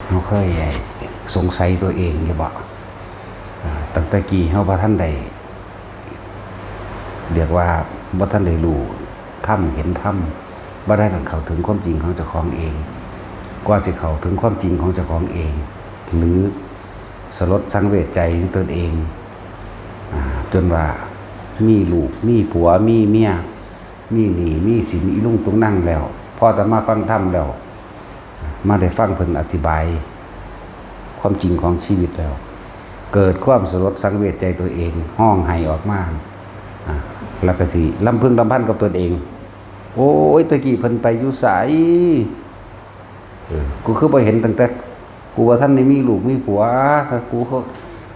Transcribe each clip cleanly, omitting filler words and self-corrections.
เขาเคยสงสัยตัวเองอยู่บ่ตั้งแต่กี้เขาบ่ท่านใดเรียกว่าบ่ท่านได้รู้ถ้ำเห็นถ้ำบ่ได้เข้าถึงความจริงของเจ้าของเองกว่าจะเข้าถึงความจริงของเจ้าของเองหรือสลดสังเวชใจของตนเองจนว่ามีลูกมีผัวมีเมียมีหนี้มีสินอีลุ่งตุงนั่งแล้วพอแต่มาฟังธรรมแล้วมาได้ฟังเพิ่นอธิบายความจริงของชีวิตแล้วเกิดความสลดสังเวชใจตัวเองห้องไห้ออกมาแล้วก็สิลำพึงลำพันกับตนเองโอ้ยตะกี้เพิ่นไปอยู่ไสกูคือบ่เห็นตั้งแต่กูว่าท่านนี่มีลูกมีผัวถ้ากูเขา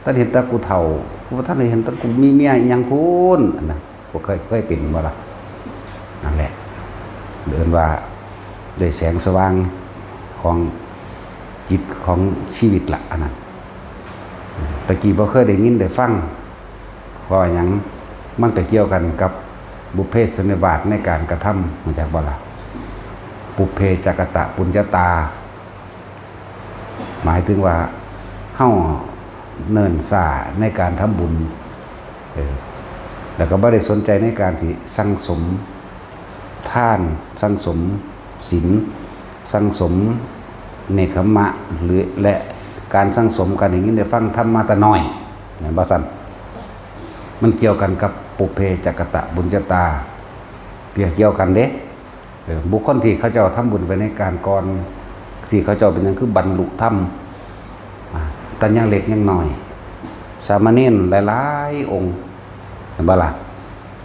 ท่านเห็นแต่กูเฒ่ากูว่าท่านเห็นแต่กูมีเมียอีหยังพูนนะบ่เคยเป็นบ่ล่ะนั่นแหละเดินว่าได้แสงสว่างของจิตของชีวิตละอันนั้นตะกี้บ่เคยได้ยินได้ฟังเพราะหยังมันก็เกี่ยวกันกับบุพเพสันนิวาสในการกระทำมาจากบ่ล่ะปุพเพจักตะปุญญาตาหมายถึงว่าเฮาเนิ่นซ่าในการทำบุญแล้วก็บ่ได้สนใจในการที่สั่งสมทานสั่งสมศีลสั่งสมเนคขมะหรือและการสั่งสมกันอย่างนี้ได้ฟังธรรมะแต่น้อยเนี่ยบ่ซั่นมันเกี่ยวกันกับปุพเพจักตะปุญญาตาเกี่ยวกันเด้บุคคลที่เขาเจ้าทำบุญไปในการก่อนที่เขาเจ้าเป็นอย่างคือบรรลุธรรมแต่ยังเล็กยังน้อยสามเณรหลายๆองค์บ่ล่ะ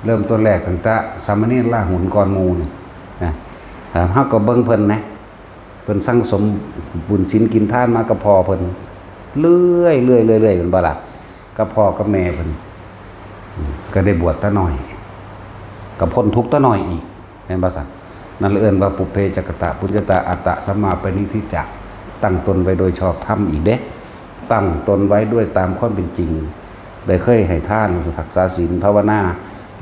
เริ่มต้นแรกตั้งแต่สามเณรล่าหุนก่อนหมู่นี่นะเฮาก็เบิ่งเพิ่นนะเพิ่นสั่งสมบุญศีลกินทานมากับพ่อเพิ่นเรื่อยเป็นบ่ล่ะกับพ่อกับแม่เพิ่นก็ได้บวชตะน้อยก็พ้นทุกข์ตะน้อยอีกแม่นบ่ซั่นนั่นเอิ้นว่าปุพเพจักตะปุญญาตาอัตตะสัมมาปณิทิจะตั้งตนไว้โดยชอบธรรมอีกเด้ตั้งตนไว้ด้วยตามความเป็นจริงได้เคยให้ทานรักษาศีลภาวนา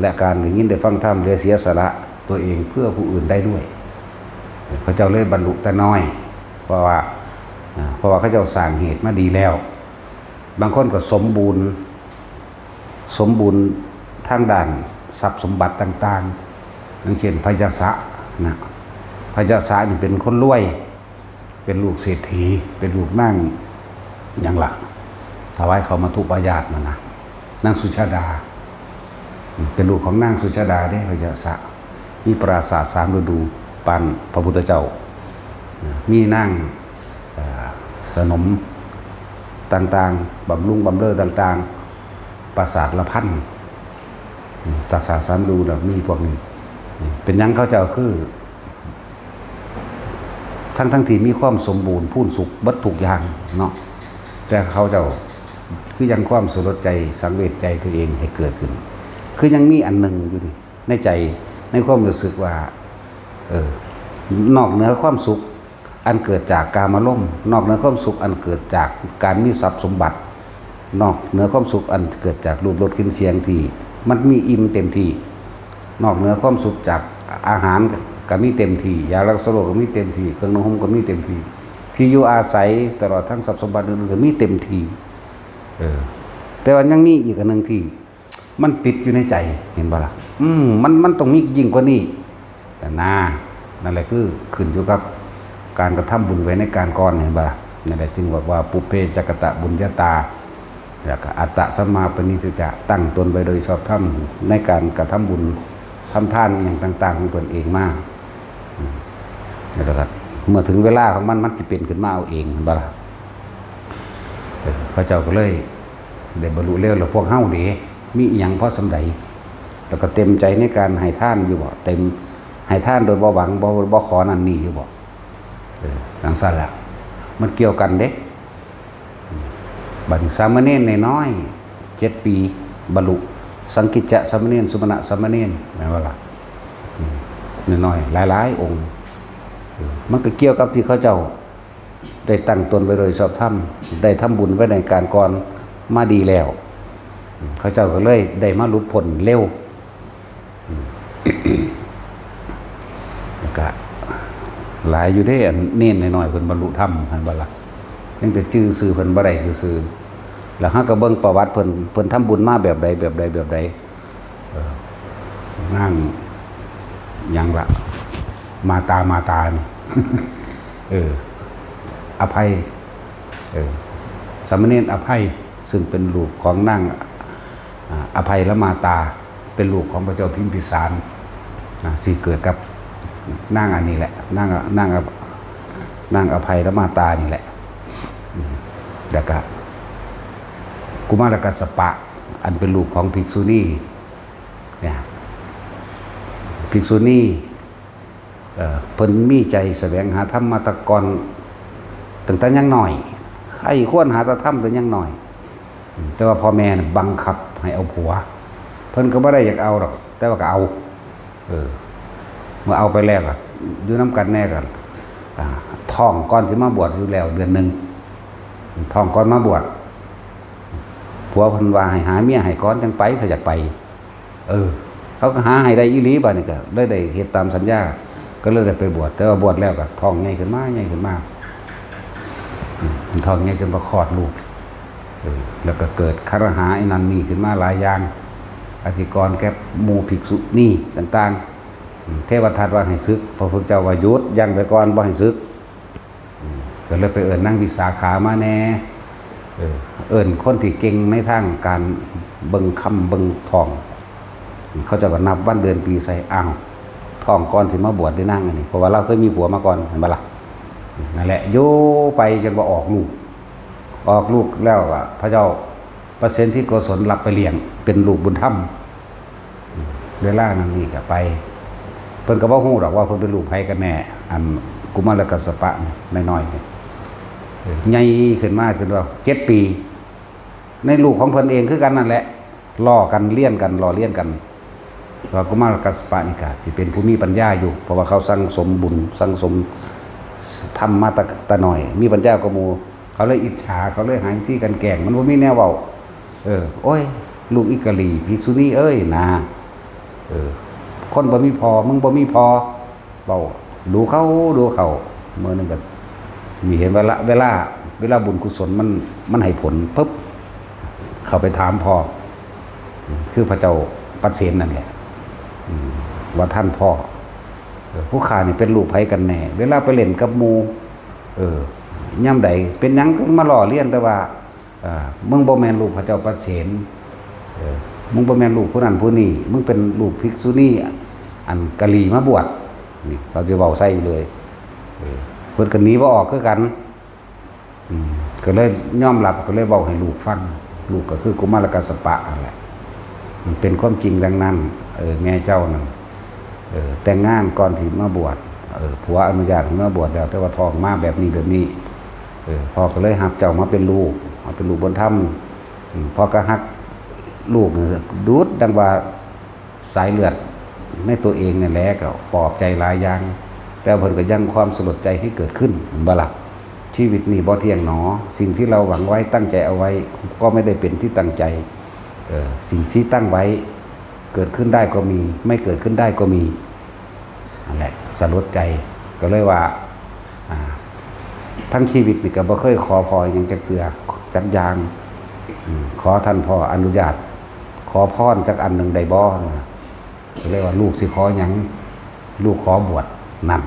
และการได้ยินได้ฟังธรรมเสียสละตัวเองเพื่อผู้อื่นได้ด้วยเขาเจ้าเลยบรรลุแต่น้อยเพราะว่าเขาเจ้าสร้างเหตุมาดีแล้วบางคนก็สมบูรณ์ทางด้านทรัพย์สมบัติต่างๆอย่างเช่นพยาสะนะพยาสะนี่เป็นคนรวยเป็นลูกเศรษฐีเป็นลูกนั่งอย่างละถวายเขามาทุปายาตนะนางสุชาดาเป็นลูกของนางสุชาดาได้พยาสะมีปราสาท3 ฤดูปานพระพุทธเจ้ามีนั่งขนมต่างๆบำรุงบำเรอต่างๆปราสาทละพันปราสาท3 ฤดูแบบมีพวกนี้เป็นยังเขาเจ้าคือทั้งที่มีความสมบูรณ์พูนสุขบัดทุกอย่างเนาะแต่เขาเจ้าคือยังความสลดใจสังเวชใจตัวเองให้เกิดขึ้นคือยังมีอันหนึ่งอยู่ในใจในความรู้สึกว่านอกเหนือความสุขอันเกิดจากกามารมณ์นอกเหนือความสุขอันเกิดจากการมีทรัพย์สมบัตินอกเหนือความสุขอันเกิดจากรูปรสกลิ่นเสียงที่มันมีอิ่มเต็มที่นอกเหนือความสุขจากอาหารก็มีเต็มที่ยารักษาโรคก็มีเต็มที่เครื่องนุ่งห่มก็มีเต็มที่ที่อยู่อาศัยตลอดทั้งทรัพย์สมบัติอื่นๆก็มีเต็มที่แต่ว่ายังมีอีกอันนึงที่มันติดอยู่ในใจเห็นบ่ล่ะมันต้องมียิ่งกว่านี้แต่นั่นแหละคือขึ้นอยู่กับการกระทำบุญไว้ในการก่อนเห็นบ่ล่ะนั่นแหละจึงบอกว่าปุพเพจักตะบุญญาตาแล้วก็อัตตะสัมมาปณิทิจะตั้งตนไว้โดยชอบธรรมในการกระทำบุญทำทานอย่างต่างๆของตนเองมากนะครับเมื่อถึงเวลาของมันจะเป็นขึ้นมาเอาเองบ่ล่ะพระเจ้าก็เลยได้บรรลุเร็วแล้วพวกเฮาดีมีอีหยังพอสำใดแล้วก็เต็มใจในการให้ทานอยู่บ่เต็มให้ทานโดยบ่หวังบ่ขอนั่นนี่อยู่บ่จังซั่นล่ะมันเกี่ยวกันเด้บัดสามเณรน้อย7 ปีบรรลุสังกิจจะสามเณรสุมาณะสามเณรแม่นบ่ล่ะน้อยๆหลายๆองค์มันก็เกี่ยวกับที่เขาเจ้าได้ตั้งตนไว้โดยชอบธรรมได้ทำบุญไว้ในการก่อนมาดีแล้วเขาเจ้าก็เลยได้มาหลุดพ้นเร็วแล้วก็หลายอยู่ได้เน้นน้อยๆเพิ่นบรรลุธรรมหั่นบ่ล่ะ ยังแต่ชื่อซื่อเพิ่นบ่ได้ซื่อๆแล้วเฮาก็เบิ่งประวัติเพิ่นทำบุญมาแบบใดนั่งหยังละมาตานี่ อภัยสามเณรอภัยซึ่งเป็นลูกของนางอภัยและมาตาเป็นลูกของพระเจ้าพิมพิสารสิเกิดกับนางอันนี้แหละนางอภัยและมาตานี่แหละแล้วก็กุมารกัสสปะอันเป็นลูกของภิกษุณีเนี่ยภิกษุณีเพิ่นมีใจแสวงหาธรรมมาแตะกอนตั้งแต่ยังน้อยใครควรหาธรรมแต่ยังน้อยแต่ว่าพ่อแม่บังคับให้เอาผัวเพิ่นก็บ่ได้อยากเอาหรอกแต่ว่าก็เอาเมื่อเอาไปแล้วก็อยู่น้ำกันแน่กันท้องก่อนสิมาบวชอยู่แล้วเดือนนึงท้องก่อนมาบวชผัวเพิ่นว่าให้หาเมียให้ก่อนจังไปถ้าอยากไปเขาก็หาให้ได้อีหลีบัดนี้ก็ได้เฮ็ดตามสัญญาก็เลยได้ไปบวชแต่ว่าบวชแล้วก็ท้องใหญ่ขึ้นมาท้องใหญ่จนประคลอดลูกแล้วก็เกิดคฤหาสน์ไอ้นั่นนี่ขึ้นมาหลายอย่างอธิกรณ์แก่หมู่ภิกษุนี่ต่างๆเทวทัตว่าให้ศึกพระพุทธเจ้าว่าหยุดยังไปก่อนบ่ให้ศึกก็เลยไปเอิ้นนางวิสาขามาแน่เอิ้นคนที่เก่งในทางการเบิ่งคำเบิ่งท้องเขาจะก็นับวันเดือนปีใส่อ้าวท้องก่อนสิมาบวชได้นั่งอันนี้เพราะว่าเราเคยมีผัวมาก่อนเห็นบ่ล่ะนั่นแหละอยู่ไปจนว่าออกลูกแล้วพระเจ้าประสิทธิโกศลรับไปเลี้ยงเป็นลูกบุญธรรมเวลานั้นนี่ก็ไปเพิ่นก็บ่ฮู้ดอกว่าเพิ่นเป็นลูกไผกันแน่อันกุมารกัสสปะน้อยๆนี่ใหญ่ขึ้นมาจนว่า7 ปีในลูกของเพิ่นเองคือกันนั่นแหละล้อกันเลี้ยนกันว่ากุมารกัสสปะนี่ก็สิเป็นผู้มีปัญญาอยู่เพราะว่าเขาสั่งสมบุญสั่งสมทำมาตะหน่อยมีปัญญากว่าหมู่เขาเลยอิจฉาเขาเลยหาที่กันแกล้งมันบ่มีแนวเว้าโอ้ยลูกอิกะลีภิกษุณีเอ้ยนะคนบ่มีพอมึงบ่มีพอเว้าดูเขาเมื่อนึงก็มีเห็นเวลาบุญกุศลมันให้ผลปึ๊บเข้าไปถามพ่อคือพระเจ้าปัสเสนนั่นแหละว่าท่านพ่อผู้ข้านี่เป็นลูกไผกันแน่เวลาไปเล่นกับหมู่ย่ำใดเป็นหยังก็มาหล่อเลี้ยนแต่ว่ามึงบ่แม่นลูกพระเจ้าปัสเสนมึงบ่แม่นลูกผู้นั้นผู้นี้มึงเป็นลูกภิกษุณีอันกะลีมาบวชนี่เขาจะเว้าใส่เลยเพิ่นก็หนีบ่ออกคือกันก็เลยยอมรับก็เลยเว้าให้ลูกฟังลูกก็คือกุมารกัสสปะนั่นแหละมันเป็นความจริงดังนั้นแม่เจ้านั่นแต่งงานก่อนที่มาบวชผัวอนุญาตให้มาบวชแล้วแต่ว่าท้องมาแบบนี้พ่อก็เลยรับเจ้ามาเป็นลูกบุญธรรมพ่อก็ฮักลูกดูดดังว่าสายเลือดในตัวเองนี่แหละก็ปลอบใจหลายอย่างแต่เพิ่นก็ยังความสลดใจให้เกิดขึ้นบ่ล่ะชีวิตนี้บ่เที่ยงหนอสิ่งที่เราหวังไว้ตั้งใจเอาไว้ก็ไม่ได้เป็นที่ตั้งใจสิ่งที่ตั้งไว้เกิดขึ้นได้ก็มีไม่เกิดขึ้นได้ก็มีนั่นแหละสลดใจก็เลยว่าทั้งชีวิตนี่ก็บ่เคยขอพรหยังจักเทื่อจักอย่างขอท่านพ่ออนุญาตขอพรจักอันหนึ่งได้บ่ก็เลยว่าลูกสิขอหยังลูกขอบวชนั่น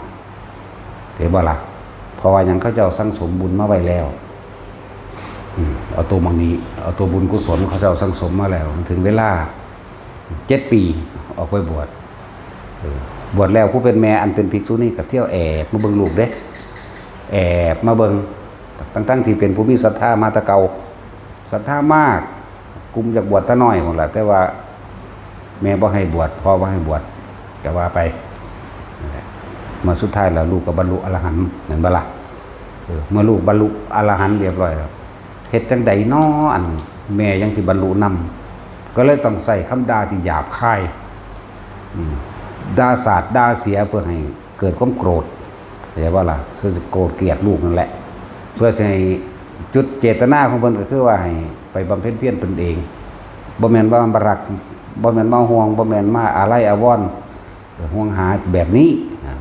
เห็นบ่ล่ะเพราะว่าหยังเขาเจ้าสั่งสมบุญมาไว้แล้วเอาตัวบางนี้เอาตัวบุญกุศลเขาเจ้าสั่งสมมาแล้วถึงเวลา7 ปีออกไปบวชบวชแล้วผู้เป็นแม่อันเป็นภิกษุนี่ก็เที่ยวแอบมาเบิ่งลูกเด้แอบมาเบิ่งตั้งที่เป็นผู้มีศรัทธามาแตะเก่าศรัทธามากกุมจากบวชตะน้อยหมดแหละแต่ว่าแม่บ่ให้บวชพ่อบ่ให้บวชก็ว่าไปมาสุดท้ายแล้วลูกก็บรรลุอรหันต์นั่นบ่ล่ะเมื่อลูกบรรลุอรหันต์เรียบร้อยแล้วเฮ็ดจังใดน้ออันแม่ยังสิบรรลุนำก็เลยต้องใส่คำด่าที่หยาบคายด่าสาดด่าเสียเพื่อให้เกิดความโกรธเข้าใจว่าล่ะเพื่อจะโกรธเกลียดลูกนั่นแหละเพื่อจะให้จุดเจตนาของเพิ่นก็คือว่าให้ไปบำเพ็ญเพียรตนเองบ่แม่นว่าบรักบ่แม่นมาห่วงบ่แม่นมาอาลัยอาวรณ์ห่วงหาแบบนี้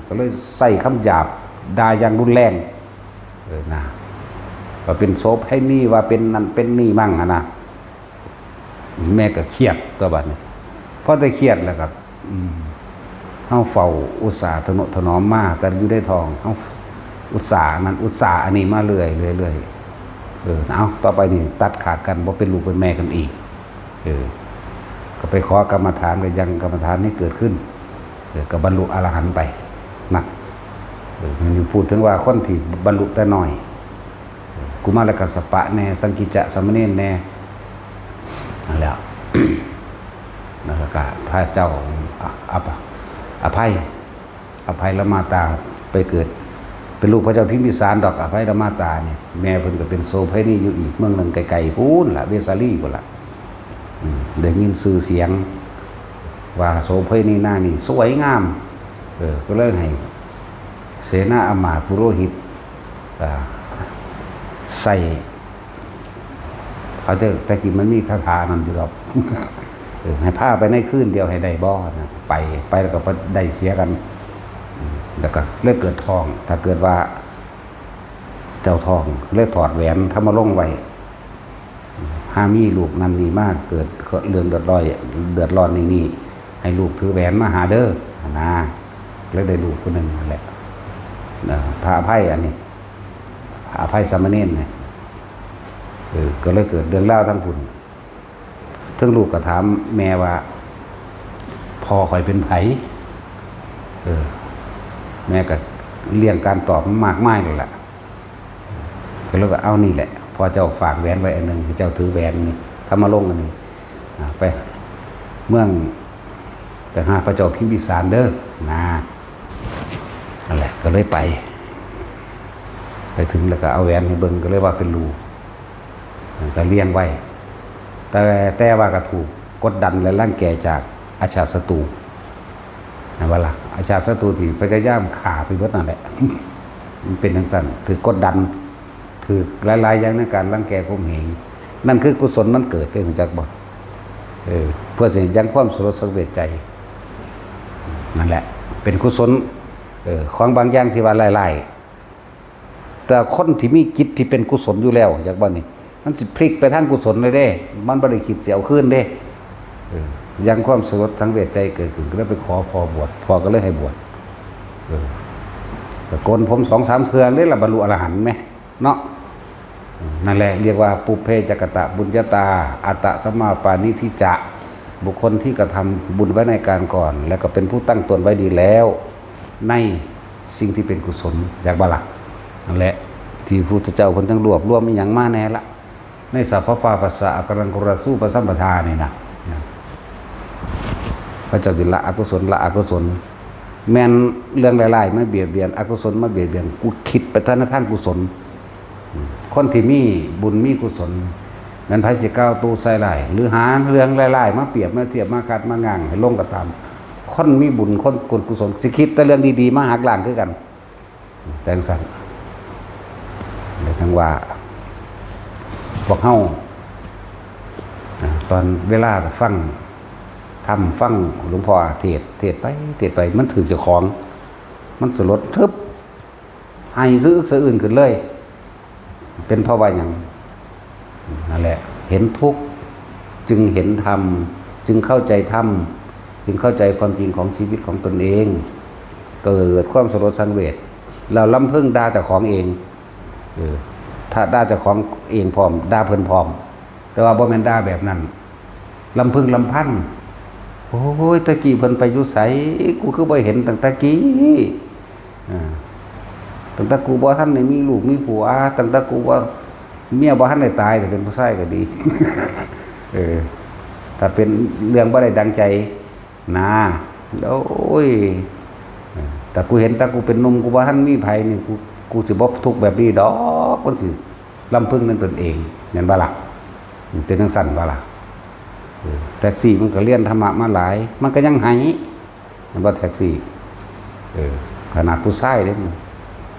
ก็เลยใส่คำหยาบด่าอย่างรุนแรงนะ ว่าเป็นโซฟให้นี่ว่าเป็นนั่นเป็นนี่มั่งนะแม่ก็เครียดตัวบัดนี้เพราะแต่เครียดแล้วครับเฮาเฝ้าอุตสาห์ถนอมมาแต่อยู่ได้ทองเฮาอุตสาห์นั้นอุตสาห์อันนี้มาเรื่อยเอาต่อไปนี่ตัดขาดกันบ่เป็นลูกเป็นแม่กันอีกก็ไปขอกรรมฐานก็ยังกรรมฐานนี้เกิดขึ้นก็บรรลุอรหันต์ไปนะนี่พูดถึงว่าคนที่บรรลุแต่น้อยกุมารกัสสปะแน่สังกิจะสมณเณรแน่นั่นแหละแล้วก็พระเจ้าอภัยละมาตาไปเกิดเป็นลูกพระเจ้าพิมพิสารดอกอภัยละมาตาเนี่ยแม่เพิ่นก็เป็นโซไพนี่อยู่อีกเมืองนึงไกลๆพูนล่ะเวสาลีพุ่นล่ะได้ยินชื่อเสียงว่าโสไพนี่หน้านี่สวยงามก็เลยให้เสนาอมาตย์ปุโรหิตใส่เขาจะแต่กี้มันมีคาถานั่นอยู่ดอกให้พาไปในคืนเดียวให้ได้บ่นะไปแล้วก็ได้เสียกันแล้วก็เลยเกิดทองถ้าเกิดว่าเจ้าทองเลยถอดแหวนถ้ามาลงไว้ห้ามีลูกนั่นนี่มากเกิดเรื่องเดือดร้อนนี่ให้ลูกถือแหวนมาหาเด้อนะแล้วได้ลูกคนหนึ่งนั่นแหละพระอภัยอันนี้พระอภัยสามเณรเนี่ยก็เลยเกิดเรื่องเล่าทั้งพุ่นทั้งลูกก็ถามแม่ว่าพ่อคอยเป็นไผแม่ก็เลี้ยงการตอบมากมายเลยแหละก็เลยว่าเอานี่แหละพอเจ้าฝากแหวนไว้อันหนึ่งเจ้าถือแหวนนี่ถ้ามาลงอันนี้ไปเมืองไปหาพระเจ้าพิมพิสารเด้อนั่นแหละก็เลยไปถึงแล้วก็เอาแหวนให้เบิ่งก็เลยว่าเป็นรูก็เลี้ยงไว้แต่ว่าก็ถูกกดดันและร่างแก่จากอาชาศัตรูว่าล่ะอาชาศัตรูที่พยายามฆ่าไปเบิดนั่นแหละมันเป็นทั้งสั้นถือกดดันถือหลายๆอย่างในการร่างแก่ข่มเหงนั่นคือกุศลมันเกิดขึ้นจากบ่เพื่อจะยังความสลดสังเวชใจนั่นแหละเป็นกุศลของบางอย่างที่ว่าไล่ๆแต่คนที่มีจิตที่เป็นกุศลอยู่แล้วจากบ้านนี้มันสิพลิกไปทางกุศลเลยเด้มันบ่ได้คิดเสียเอาขึ้นเด้ยังความสลดสังเวชใจเกิดขึ้นก็เลยไปขอพอบวชพอก็เลยให้บวชแต่โกนผม 2-3 เทืองได้ละบรรลุอรหันต์ไหมเนาะนั่นแหละเรียกว่าปุเพจักตะบุญญาตาอัตตสัมมาปานิธิจะบุคคลที่กระทำบุญไว้ในการก่อนแล้วก็เป็นผู้ตั้งตนไว้ดีแล้วในสิ่งที่เป็นกุศลอยากบาลักนั่นแหละที่พุทธเจ้าคนทั้งรวมมีอย่างมาแน่ละในสัพพะปาปัสสะกรังกุรสู้ปสัมปทานี่นะพระเจ้าจิละอกุศลละอกุศลแม่นเรื่องหลายๆไม่เบียดเบียนอกุศลมาเบียดเบียนกูคิดไปทางกุศลคนที่มีบุญมีกุศลนั้นไผสิก้าวตู้ใส่หลายหรือหาเรื่องหลายๆมาเปรียบมาเทียบมาคัดมาง่างให้ลงก็ตามคนมีบุญคนกุศลสิคิดแต่เรื่องดีๆมาหักล้างคือกันแต่งสั่นเลยทั้งว่าพวกเฮาตอนเวลาฟังหลวงพ่อเทศไปมันถือเจ้าของมันสลดทึบให้ซื้อสะอื่นขึ้นเลยเป็นเพราะว่าอย่างนั่นแหละเห็นทุกข์จึงเห็นธรรมจึงเข้าใจธรรมจึงเข้าใจความจริงของชีวิตของตนเองเกิดความสลดสังเวชเราลำพึงด่าเจ้าของเองถ้าด่าเจ้าของเองพร้อมด่าเพิ่นพร้อมแต่ว่าบ่แม่นด่าแบบนั้นลำพึงลำพันโอ้ยตะกี้เพิ่นไปอยู่ไสกูคือบ่เห็นตั้งแต่กี้ตั้งแต่กูบ่ทันได้มีลูกมีผัวตั้งแต่กูบ่เมียบ่ทันได้ตายแต่เป็นผู้ชายก็ดีถ้าเป็นเรื่องบ่ได้ดังใจนะโอ้ยแต่กูเห็นแต่กูเป็นหนุ่มกูบ่ทันมีไผนี่กูสิบ่ทุกข์แบบนี้ดอกคนสิลำพึงนั่นตนเองแม่นบ่ล่ะเป็นจังซั่นบ่ล่ะแท็กซี่มันก็เรียนธรรมะมาหลายมันก็ยังให้มันบ่แท็กซี่ขนาดผู้ชายเด้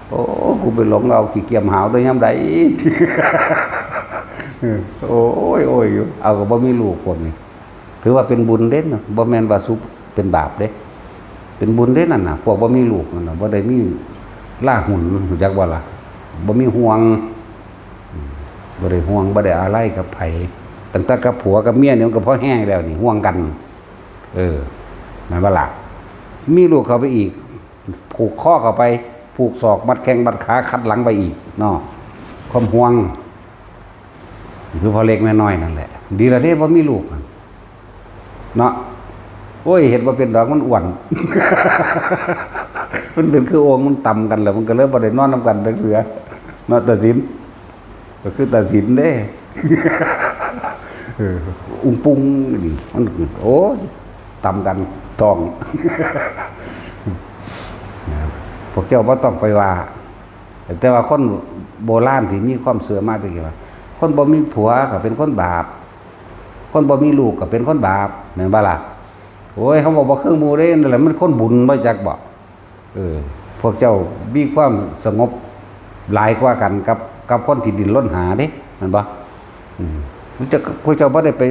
โอ้กูไปหลงเอาขี้เกียจหาวตัวยามใดโอ้ยเอาก็บ่มีลูกพวกนี้ถือว่าเป็นบุญเด้นะบ่แม่นว่าสุเป็นบาปเด้เป็นบุญเด้นั่นน่ะพวกบ่มีลูกนั่นน่ะบ่ได้มีล่าหุ่นรู้จักบ่ล่ะบ่มีห่วง บ่ได้ห่วงบ่ได้อะไรกับไผตั้งแต่กับผัวกับเมียเนี่ยมันก็พอแห้งแล้วนี่ห่วงกันแม่นบ่ล่ะมีลูกเข้าไปอีกผูกข้อเข้าไปผูกศอกมัดแข้งมัดขาคัดหลังไปอีกเนาะความห่วงคือพอเล็กน้อยนั่นแหละดีละเด้บ่มีลูกเนาะโอ้ยเห็นว่าเป็นดอกมันอ้วน มันเป็นคือโอ่งมันต่ำกันแล้วมันก็เลยบ่ได้นอนนำกันจักเทื่อเนาะตัดสินก็คือตัดสินเด้ อุ้งปุงนี่มันโอ้ยต่ำกันทอง พวกเจ้าบ่ต้องไปว่าแต่ว่าคนโบราณที่มีความเสื่อมมาตะกี้ว่าคนบ่มีผัวก็เป็นคนบาปคนบ่มีลูกก็เป็นคนบาปแม่นบ่ล่ะโอ้ยเขาบอกว่าเครื่องหมู่เด้นั่นแหละมันคนบุญบ่จักบ่พวกเจ้ามีความสงบหลายกว่ากันกับคนที่ดิ้นรนหาเด้แม่นบ่พวกเจ้าบ่ได้ไป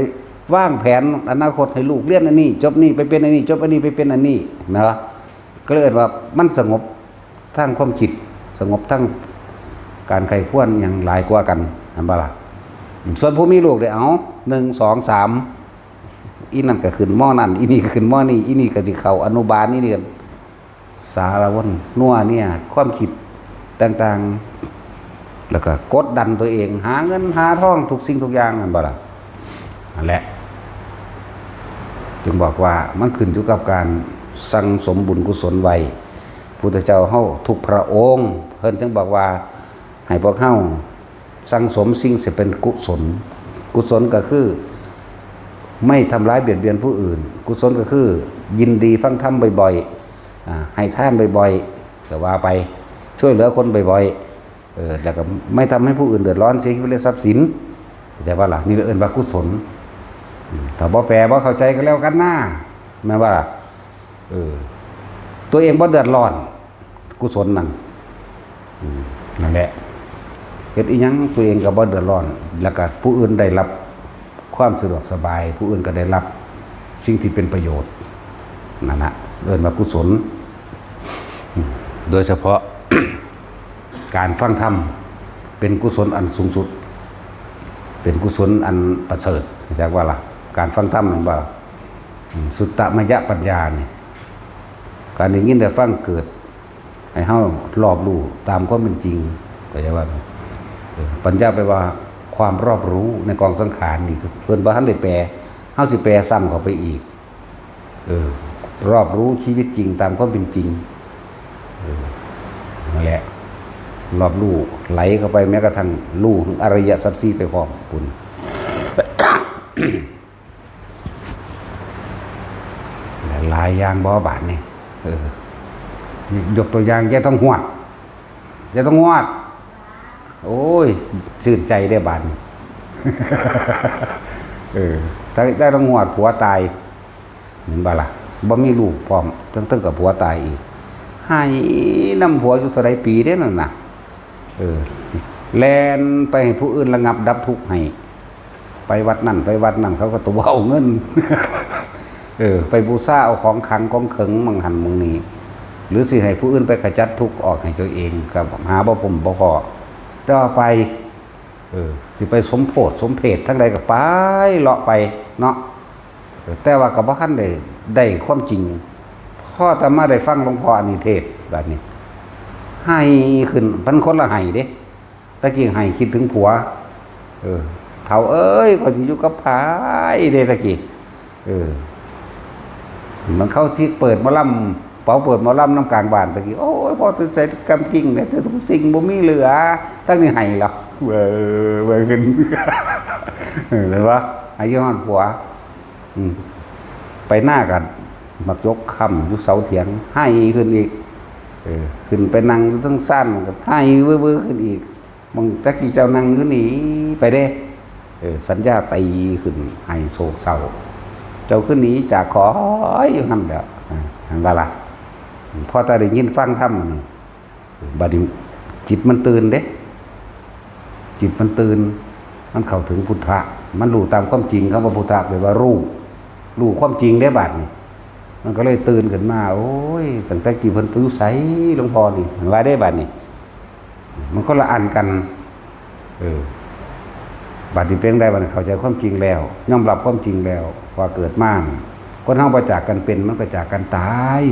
วางแผนอนาคตให้ลูกเรียนอันนี้จบนี่ไปเป็นอันนี้จบอันนี้ไปเป็นอันนี้เนาะก็เลยว่ามันสงบทั้งความคิดสงบทั้งการไขควรอย่างหลายกว่ากันอันบ่ล่ะส่วนผู้มีลูกได้เอา1 2 3อีนั่นก็ขึ้นม.นั่นอีนี่ก็ขึ้นม.นี่อีนี่ก็สิเข้าอนุบาลนี่เดือนสารวนนัวเนี่ยความคิดต่างๆแล้วก็กดดันตัวเองหาเงินหาทองทุกสิ่งทุกอย่างนั่นบ่ล่ะนั่นแหละจึงบอกว่ามันขึ้นอยู่กับการสั่งสมบุญกุศลไว้พุทธเจ้าเฮาทุกพระองค์เพิ่นจึงบอกว่าให้พวกเฮาสั่งสมสิ่งที่เป็นกุศลกุศลก็คือไม่ทำร้ายเบียดเบียนผู้อื่นกุศลก็คือยินดีฟังธรรมบ่อยๆให้ทานบ่อยๆก็ว่าไปช่วยเหลือคนบ่อยๆแล้วก็ไม่ทำให้ผู้อื่นเดือดร้อนเสียชีวิตและทรัพย์สินเข้าใจว่าล่ะนี่เอิ้นว่ากุศลถ้าบ่แปลบ่เข้าใจก็แล้วกันนะแม่ว่าล่ะตัวเองบ่เดือดร้อนกุศลนั่นแหละเฮ็ดอีหยังตัวเองก็บ่เดือดร้อนแล้วก็ผู้อื่นได้รับความสะดวกสบายผู้อื่นก็ได้รับสิ่งที่เป็นประโยชน์นั่นน่ะเอิ้นว่ากุศลโดยเฉพาะ การฟังธรรมเป็นกุศลอันสูงสุดเป็นกุศลอันประเสริฐเรียกว่าล่ะการฟังธรรมนั่นว่าสุตตมยปัญญาเนี่ยการได้ยินได้ฟังเกิดให้เฮารอบรู้ตามความเป็นจริงก็จะว่าปัญญาแปลว่าความรอบรู้ในกองสังขารนี่คือเพิ่นบ่ทันได้แปลเฮาสิแปลซ้ำเข้าไปอีกรอบรู้ชีวิตจริงตามความเป็นจริงนั่นแหละรอบรู้ไหลเข้าไปแม้กระทั่งรู้อริยสัจสี่ไปพร้อมปุ่น หลายอย่างบ่บาดนี่ยกตัวอย่างอย่าต้องหวดอย่าต้องหวดโอ้ยชื่นใจได้บาดนี่ ถ้าได้ต้องหวดผัวตายเห็นบ่ล่ะบ่มีลูกพร้อมตั้งกับผัวตายอีกให้นำผัวอยู่เท่าไรปีเด้นั่นน่ะแล่นไปให้ผู้อื่นระงับดับทุกข์ให้ไปวัดนั่นไปวัดนั่นเขาก็ตัวเอาเงิน ไปบูชาเอาของขังของเขิงมังหันมังนี้หรือสิให้ผู้อื่นไปขจัดทุกข์ออกให้ตัวเองกับหาบ่ผมบ่พอต่อไปสิไปสมโพธิสมเพศทั้งใดก็ไปเลาะไปเนาะแต่ว่าก็บ่ทันได้ความจริงพ่อแต่มาได้ฟังหลวงพ่ออนิเทศแบบนี้ให้ขึ้นพันคนละให้เด้ตะกี้ให้คิดถึงผัวเฒ่าเอ้ยก็สิอยู่กับไผเด้ตะกี้มันเข้าที่เปิดหมอลำเป่าเปิดหมอลำน้ำกลางบ้านตะกี้โอ้ยพอตื่นใจกำกิ้งเนี่ยทุกสิ่งบ่มีเหลือตั้งนี่ให้หรอกเว้ยขึ้น เห็นปะให้ย้อนผัวไปหน้ากันมักยกคำอยู่เสาเถียงให้ขึ้นอีกขึ้นไปนั่งทั้งสั้นก็ให้เว้อขึ้นอีกบางจักกี่เจ้านั่งขึ้นหนีไปเด้สัญญาตีขึ้นให้โศกเศร้าเจ้าขึ้นหนีจากขออยู่หั่นแหละหั่นว่าล่ะพอตาได้ยินฟังธรรมบัดนี้จิตมันตื่นเด้จิตมันตื่นมันเข้าถึงพุทธะมันรู้ตามความจริงคำว่าพุทธะแปลว่ารู้ความจริงได้บัดนี้มันก็เลยตื่นขึ้นมาโอ้ยตั้งแต่กี่เพิ่นไปอยู่ไสหลวงพ่อนี่ว่าได้บัดนี้มันก็ละอันกัน บัดนี้เป็นได้บัดนี้เข้าใจความจริงแล้วยอมรับความจริงแล้วว่าเกิดมาคนเฮาบ่จากกันเป็นมันก็จากกันตาย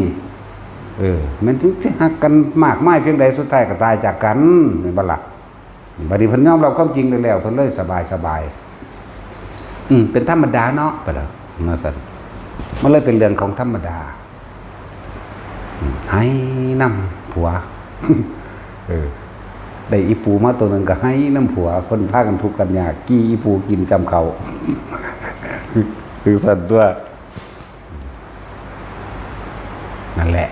มันถึงสิฮักกันมากมายเพียงใดสุดท้ายก็ตายจากกันแม่นบ่ล่ะบัดนี้เพิ่นยอมรับความจริงได้แล้วเพิ่นเลยสบายเป็นธรรมดาเนาะไปแล้วมาสั่นมันเลยเป็นเรื่องของธรรมดาให้น้ำผัวได้อีปูมาตัวหนึ่งก็ให้น้ำผัวคนพากันทุกข์กันยากกี้อีปูกินจำเขาคือสั่นด้วยนั่นแหละ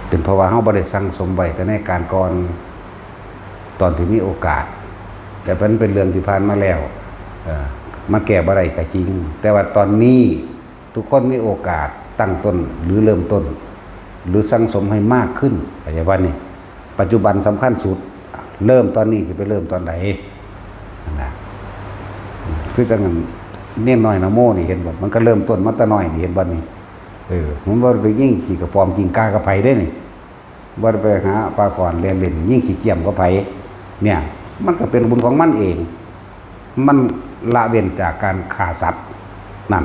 เป็นเพราะว่าเฮาบ่ได้สั่งสมไว้แต่ในการก่อนตอนที่มีโอกาสแต่มันเป็นเรื่องที่ผ่านมาแล้วมาแก้บ่ได้ก็จริงแต่ว่าตอนนี้ทุกคนมีโอกาสตั้งต้นหรือเริ่มต้นหรือสั่งสมให้มากขึ้นปัจจุบันนี่ปัจจุบันสำคัญสุดเริ่มตอนนี้สิไปเริ่มตอนไหนนะคือจังนั้นเน้นน้อยนะโมนี่เห็นบ่มันก็เริ่มต้นมาแต่น้อยนี่เห็นบ่นี่มันบ่ไปยิ่งขี่กับปอมกินกากระไผได้นี่บ่ได้ไปหาปลาขอนเล่นยิ่งขี่เกียมกับไผเนี่ยมันก็เป็นบุญของมันเองมันละเว้นจากการฆ่าสัตว์นั่น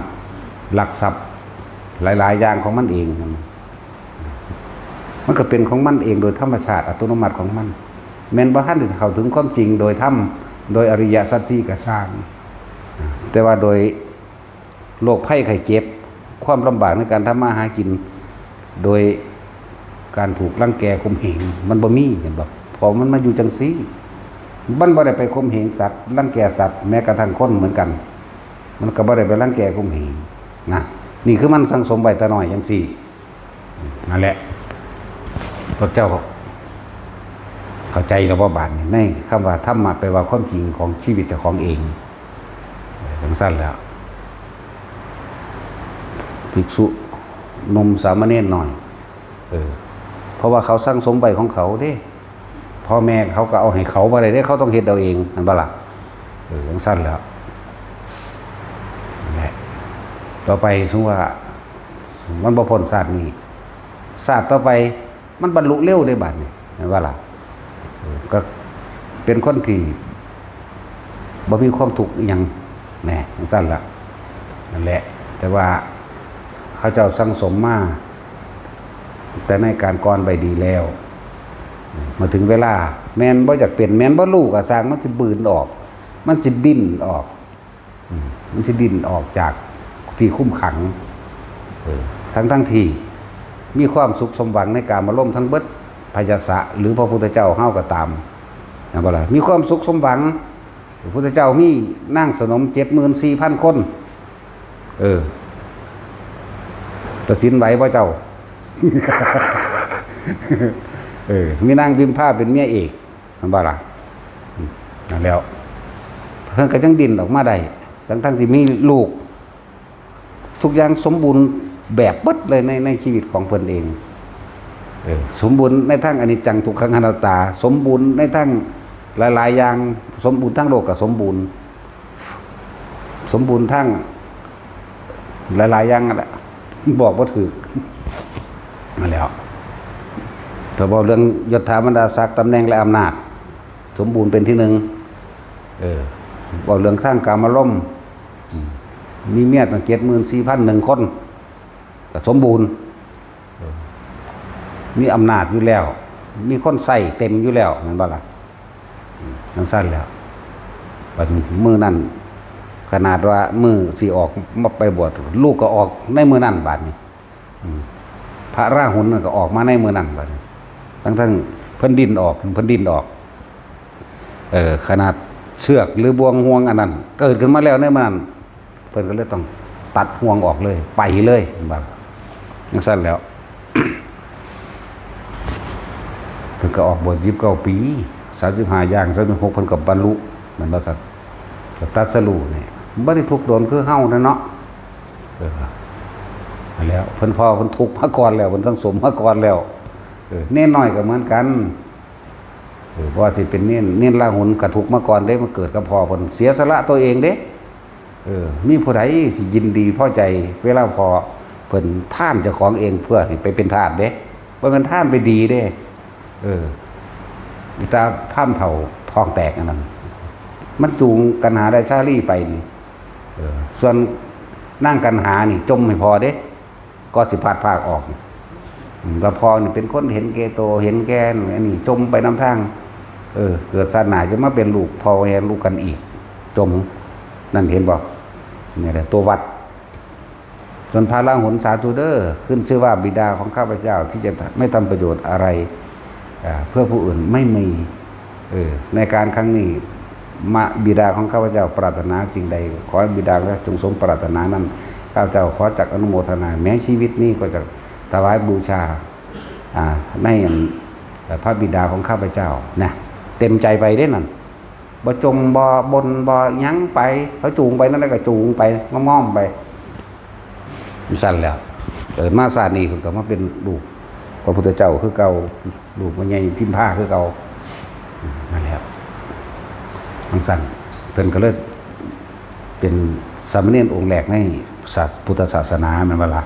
ลักทรัพย์หลายๆอย่างของมันเองมันก็เป็นของมันเองโดยธรรมชาติอัตโนมัติของมันแม้นบ่ทันได้เข้าถึงความจริงโดยธรรมโดยอริยสัจสี่ก็สร้างแต่ว่าโดยโรคภัยไข้เจ็บความลำบากในการทำมาหากินโดยการถูกรังแกข่มเหงมันบ่มีเห็นบ่พอมันมาอยู่จังซี่มันบ่ได้ไปข่มเหงสัตว์รังแกสัตว์แม้กระทั่งคนเหมือนกันมันก็บ่ได้ไปรังแกข่มเหงนะนี่คือมันสังสมไว้แต่น้อยจังซี่นั่นแหละพระเจ้าเข้าใจแล้วว่าบาดนี่ในคำว่าธรรมะแปลว่าความจริงของชีวิตเจ้าของเองทั้งสั้นแล้วภิกษุนมสามเณรหน่อยเพราะว่าเขาสร้างสมไว้ของเขาเด้พ่อแม่เขาก็เอาให้เขาบ่ได้เด้เขาต้องเฮ็ดเอาเองนั่นบ่ล่ะทั้งสั้นแล้วนั่นแหละต่อไปสมมุติว่ามันบ่พ้นศาสตร์นี้ศาสตร์ต่อไปมันบรรลุเร็วได้บัดนี้เห็นว่าล่ะก็เป็นคนที่บ่มีความทุกข์หยังแหน่สั้นละนั่นแหละแต่ว่าเขาเจ้าสั่งสมมาแต่ในการก่อนไปดีแล้วมาถึงเวลาแม่นบ่อยากเปลี่ยนแม่นบ่รู้ก็สร้างมันสิบืนออกมันสิดิ้นออกมันสิดิ้นออกจากที่คุ้มขังทั้งที่มีความสุขสมหวังในการมาล่มทั้งเบิดพยาสะหรือพระพุทธเจ้าเฮาก็ตามนะบ่ล่ะมีความสุขสมหวังพระพุทธเจ้ามีนั่งสนม 74,000 คนตัดสินไหวบ่เจ้า มีนางพิมพาเป็นเมียเอกนะบ่ล่ะนั่นแล้วเพิ่นก็จังดิ้นออกมาได้ทั้งที่มีลูกทุกอย่างสมบูรณ์แบบเบิดเลยในชีวิตของเพิ่นเองสมบูรณ์ในทางอนิจจังทุกขังอนัตตาสมบูรณ์ในทางหลายๆอย่างสมบูรณ์ทั้งโลกกับสมบูรณ์ทั้งหลายๆอย่างนั่นแหละบอกบ่ถูกนั่นแหละแต่บอกเรื่องยศถาบรรดาศักดิ์ตำแหน่งและอำนาจสมบูรณ์เป็นที่หนึ่งบอกเรื่องทางกามารมณ์มีเมียตั้ง 74,001 คนก็สมบูรณ์มีอำนาจอยู่แล้วมีคนใส่เต็มอยู่แล้วนั่นบ่ล่ะทั้งสั้นแล้วบัดมื้อนั้นขนาดว่ามื้อสิออกมาไปบวชลูกก็ออกในมื้อนั้นบัดนี้พระราหุลก็ออกมาในมื้อนั้นบัดนี้ทั้งเพิ่นดิ้นออกขนาดเชือกหรือบ่วงห่วงอันนั้นเกิดขึ้นมาแล้วในมื้อนั้นเพิ่นก็เลยต้องตัดห่วงออกเลยไปเลยบัดทั้งสั้นแล้วเพิ่นก็ออกบวช29 ปี35ย่าง36เพิ่นก็บรรลุมันบ่ซั่นก็ตัดสรู้นี่บ่ได้ทุกข์โดนคือเฮานั่นเนาะแล้วเพิ่นพ่อเพิ่นทุกข์มาก่อนแล้วเพิ่นสังสมมาก่อนแล้วเน้นน้อยก็เหมือนกันเพราะว่าสิเป็นเน้นราหุลก็ทุกข์มาก่อนเด้มันเกิดกับพ่อเพิ่นเสียสละตัวเองเด้มีผู้ใดสิยินดีพอใจเวลาพอเพิ่นท่านเจ้าของเองเพื่อให้ไปเป็นทาสเด้บ่แม่นท่านไปดีเด้ตาพามเฒ่าท ท้องแตกอันนั้นมันจูงกันหาได้ชาลี่ไปนี่ส่วนนั่งกันหานี่จมไม่พอเด้ก็สิพาดภาคออกว่าพอนี่เป็นคนเห็นแก่โตเห็นแก่อันนี้จมไปน้ำทางเกิดศาสนาจะมาเป็นลูกพอแย่ลูกกันอีกจมนั่นเห็นบอกนี่แหละตัววัดส่วนพระราหุลสาธุเดอร์ขึ้นชื่อว่าบิดาของข้าพเจ้าที่จะไม่ทำประโยชน์อะไรเพื่อผู้อื่นไม่มีในการครั้งนี้มาบิดาของข้าพเจ้าปรารถนาสิ่งใดขอให้บิดาจงสมปรารถนานั้นข้าพเจ้าขอจักอนุโมทนาแม้ชีวิตนี้ก็จะถวายบูชาในพระบิดาของข้าพเจ้านะเต็มใจไปได้นั่นบ่จมบ่บนบ่ยั้งไปเขาจูงไปนั่นแล้วก็จูงไปง้อมไปสั่นแล้วเกิดมาศาสตร์นี้เพิ่นก็มาเป็นลูกพระพุทธเจ้าคือเก่าลูกมันใหญ่พิมพ์ผ้าคือเก่านั่นแหละทั้งสั่นเพิ่นก็เลยเป็นสามเณรองค์แรกในพุทธศาสนาแม่นบ่ล่ะ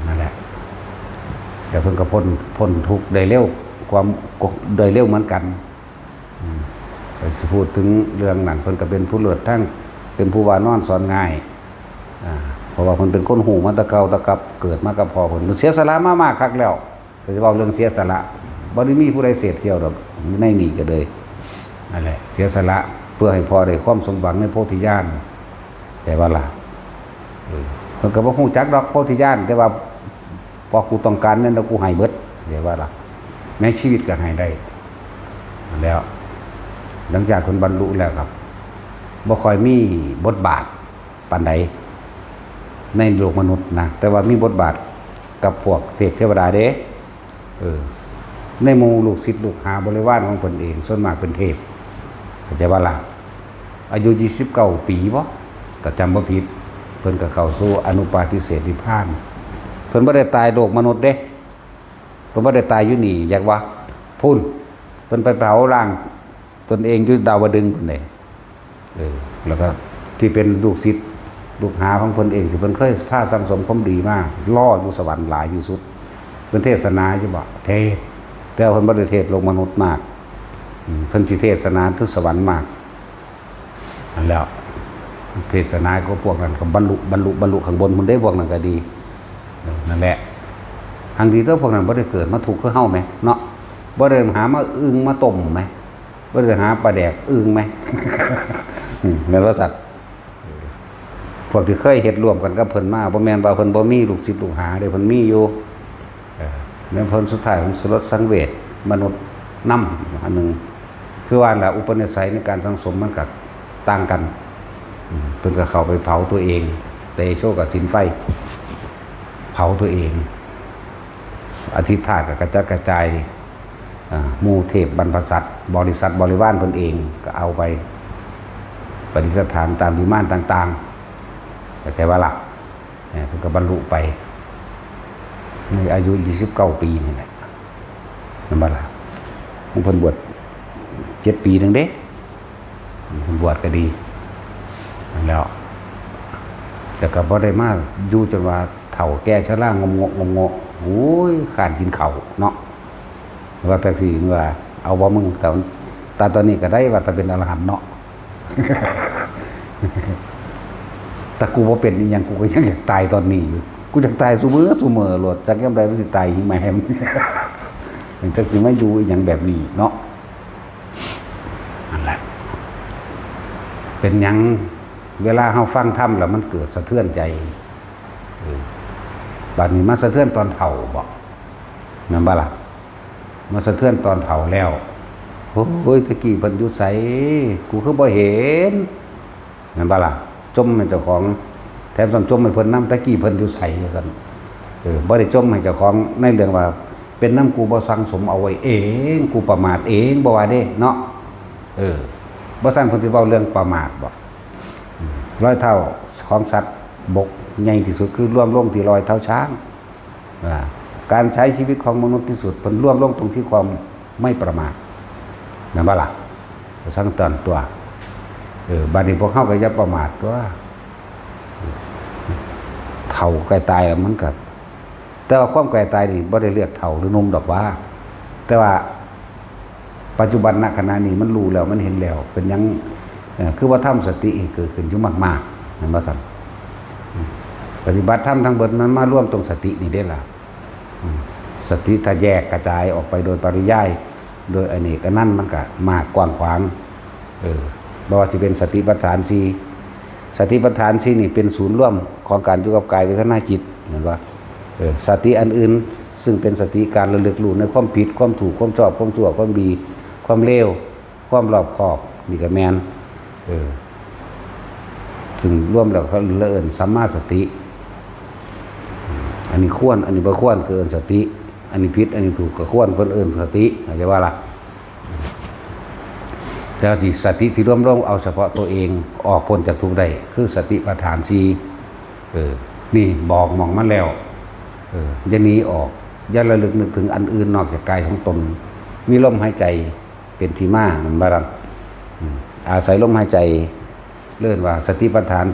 นั่นแหละแต่เพิ่นก็พ้นทุกข์ได้เร็วความได้เร็วเหมือนกันไปพูดถึงเรื่องนั้นเพิ่นก็เป็นผู้เลิศทั้งเป็นผู้ว่านอนสอนง่ายเพราะว่าเพิ่นเป็นคนหูมาตะเกาตะกับเกิดมากับพ่อเพิ่นเสียสละมามากคักแล้วโดยเฉพาะเรื่องเสียสละบ่ได้มีผู้ใดเสียเที่ยวดอกในนี่ก็เลยนั่นแหละเสียสละเพื่อให้พ่อได้ความสมหวังในโพธิญาณใช่ว่าล่ะเพิ่นก็บ่ฮู้จักดอกโพธิญาณแต่ว่าพอกูต้องการนั้นแล้วกูให้เบิดใช่ว่าล่ะแม้ชีวิตก็ให้ได้แล้วหลังจากคนบรรลุแล้วครับบ่ค่อยมีบทบาทปานใดในโลกมนุษย์นะแต่ว่ามีบทบาทกับพวกเทพเทวดาเด้ในหมู่ลูกศิษย์ลูกหาบริวารของเพิ่นเองส่วนมากเป็นเทพเข้าใจว่าล่ะอายุ29 ปีบ่ก็จำบ่ผิดเพิ่นก็เข้าสู่อนุปาทิเสสนิพพานเพิ่นบ่ได้ตายโลกมนุษย์เด้เพิ่นบ่ได้ตายอยู่นี่อยากว่าพุ่นเพิ่นไปเผาร่างตนเองอยู่ดาวดึงส์พุ่นนี่แล้วก็ที่เป็นลูกศิษย์ลูกหาของเพิ่นเองที่เพิ่นเคยพาสังสมความดีมากล่ออยู่สวรรค์หลายที่สุดเพิ่นเทศนาอยู่บ่เทศแต่เพิ่นบ่ได้เทศโลกมนุษย์มากเพิ่นสิเทศนาถึงสวรรค์มากนั่นแล้วเทศนาก็พวกนั้นก็บรรลุข้างบนมันได้พวกนั้นก็ดีนั่นแหละทางดีก็พวกนั้นบ่ได้เกิดมาทุกข์คือเฮาไหมเนาะบ่ได้หามาอึ่งมาต้มไหมบ่ได้หาปลาแดกอึ่งไหมแม่นว่าสัตว์พวกที่เคยเฮ็ดร่วมกันกับเพิ่นมาบ่แม่นว่าเพิ่นบ่มีลูกศิษย์ลูกหาเด้เพิ่นมีอยู่แล้วผลสุดท้ายของสุรสสังเวชมนุษย์นำอันนึงคือว่าละอุปนิสัยในการสังสมมันก็ต่างกันเพิ่นก็เข้าไปเผาตัวเองเตโชกับสินไฟเผาตัวเองอธิษฐานกับกระจัดกระจายหมู่เทพบรรพสัตว์บริษัทบริวารเพิ่นเองก็เอาไปปฏิสถานตามวิมานต่างๆเข้าใจว่าล่ะเพิ่นก็บรรลุไปในอายุ29 ปีนี่แหละนั่นบ่ล่ะเพิ่นบวช7 ปีนึงเด้เพิ่นบวชก็ดีแล้วแต่ก็บ่ได้มาอยู่จนว่าเฒ่าแก่ชรางงกโอ้ยขาดกินข้าวเนาะว่าแต่สิว่าเอาบ่มึงแต่ตอนนี้ก็ได้ว่าแต่เป็นอรหันต์เนาะแต่กูบ่เป็นอีหยังกูก็ยังอยากตายตอนนี้อยู่กูอยากตายซุมื้อโลดจักยามใดมันสิตายหิแม่มมันจักสิมาอยู่อีหยังแบบนี้เนาะนั่นแหละเป็นหยังเวลาเฮาฟังธรรมแล้วมันเกิดสะเทือนใจบัดนี้มาสะเทือนตอนเฒ่าบ่แม่นบ่ล่ะมาสะเทือนตอนเฒ่าแล้วโอ้ยตะกี้เพิ่นอยู่ไสกูคือบ่เห็นแม่นบ่ล่ะจมให้เจ้าของแถมต้องจมให้เพิ่นนำตะกี้เพิ่นอยู่ไสว่าซั่นบ่ได้จมให้เจ้าของในเรื่องว่าเป็นน้ำกูบ่สังสมเอาไว้เองกูประมาทเองบ่ว่าเด้เนาะบ่ซั่นเพิ่นสิเว้าเรื่องประมาทบ่รอยเท้าของสัตว์บกใหญ่ที่สุดคือร่วมลงที่รอยเท้าช้างการใช้ชีวิตของมนุษย์ที่สุดเพิ่นร่วมลงตรงที่ความไม่ประมาทนั่นบ่ล่ะสังเตือนตัวบัดนี้พวกเฮาก็อย่าประมาทตัวเฒ่าใกล้ตายแล้วมันก็แต่ว่าความใกล้ตายนี่บ่ได้เรียกเฒ่าหรือหนุ่มดอกว่าแต่ว่า ปัจจุบันณขณะนี้มันรู้แล้วมันเห็นแล้วเป็นยังคือว่าทำสติเกิดขึ้นอยู่มากๆนั่นว่าสั่นปฏิบัติธรรมทั้งเบิดมันมาร่วมตรงสตินี่ได้ล่ะสติถ้าแยกกระจายออกไปโดยปริยายโดยอเนกนั่นมันก็มากกว้างขวางบ่ว่าจะเป็นสติปัฏฐานสี่สติปัฏฐานสี่นี่เป็นศูนย์ร่วมของการอยู่กับกายเวทนาจิตเห็นว่าสติอันอื่นซึ่งเป็นสติการระลึกรู้ในความผิดความถูกความชอบความชั่วความดีความเลวความรอบคอบนี่ก็แมนถึงร่วมแล้วเขาเลิ่นสัมมาสติอันนี้ควรอันนี้บ่ควรคือเอิ้นสติอันนี้ผิดอันนี้ถูกก็ควรเพิ่นเอิ้นสติเข้าใจว่าล่ะแต่ที่สติที่ร่วมลงเอาเฉพาะตัวเองออกพ้นจากทุกข์ได้คือสติปัฏฐาน4นี่บอกมองมันแล้วอย่าหนีออกอย่าระลึกนึกถึงอันอื่นนอกจากกายของตนมีลมหายใจเป็นที่มามันบ่ล่ะอาศัยลมหายใจเลื่อนว่าสติปัฏฐาน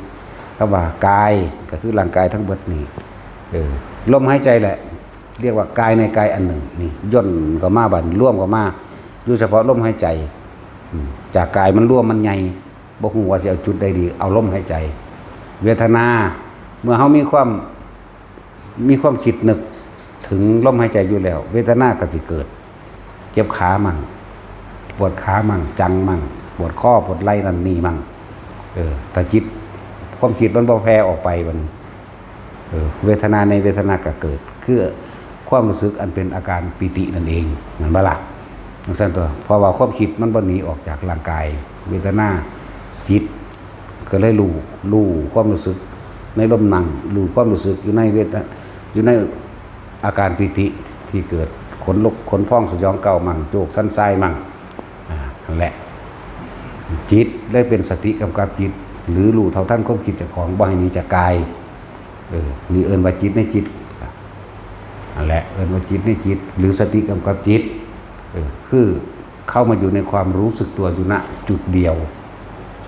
4คำว่ากายก็คือร่างกายทั้งเบิดนี่ลมหายใจแหละเรียกว่ากายในกายอันหนึ่งนี่ย่นก็มาบัดร่วมก็มาอยู่เฉพาะลมหายใจจากกายมันร่วมมันใหญ่บ่ฮู้ว่าสิเอาจุดใดดีเอาลมหายใจเวทนาเมื่อเฮามีความคิดนึกถึงลมหายใจอยู่แล้วเวทนาก็สิเกิดเจ็บขามั่งปวดขามั่งจังมั่งปวดข้อปวดไหล่นั่นนี่มั่งถ้าจิตความคิดมันบ่แผ่ออกไปมันเวทนาในเวทนาก็เกิดคือความรู้สึกอันเป็นอาการปิตินั่นเองนั่นบ่ล่ะนั่นซั่นตัวเพราะว่าความคิดมันบ่หนีออกจากร่างกายเวทนาจิตก็เลยรู้ความรู้สึกในลมนั่งรู้ความรู้สึกอยู่ในอยู่ในอาการปิติที่เกิดขนลุกขนพองสยองเก่ามั่งโจกสั้นทรายมั่งนั่นแหละจิตได้เป็นสติกำกับจิตหรือรู้เท่าทันความคิดเจ้าของบ่ให้หนีจากกายนี่เอิ้นว่าจิตในจิตนั่นแหละเอิ้นว่าจิตในจิตหรือสติกำกับจิตคือเข้ามาอยู่ในความรู้สึกตัวอยู่ณจุดเดียว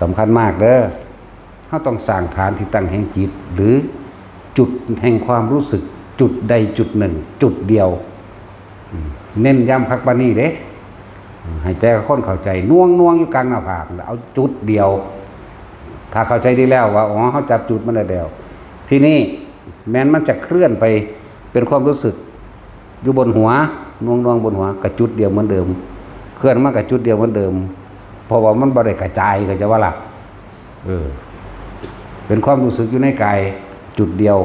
สำคัญมากเด้อเราต้องสร้างฐานที่ตั้งแห่งจิตหรือจุดแห่งความรู้สึกจุดใดจุดหนึ่งจุดเดียวเน้นย้ำคักปานนี้เด้ให้ใจคนเข้าใจน่วงอยู่กลางหน้าผากเอาจุดเดียวถ้าเข้าใจได้แล้วว่าอ๋อเขาจับจุดมันได้แล้วทีนี้แม้นมันจะเคลื่อนไปเป็นความรู้สึกอยู่บนหัวน่วงบนหัวกับจุดเดียวเหมือนเดิมเคลื่อนมากับจุดเดียวเหมือนเดิมเพราะว่ามันบ่ได้กระจายก็จะว่าล่ะเป็นความรู้สึกอยู่ในกายจุดเดียว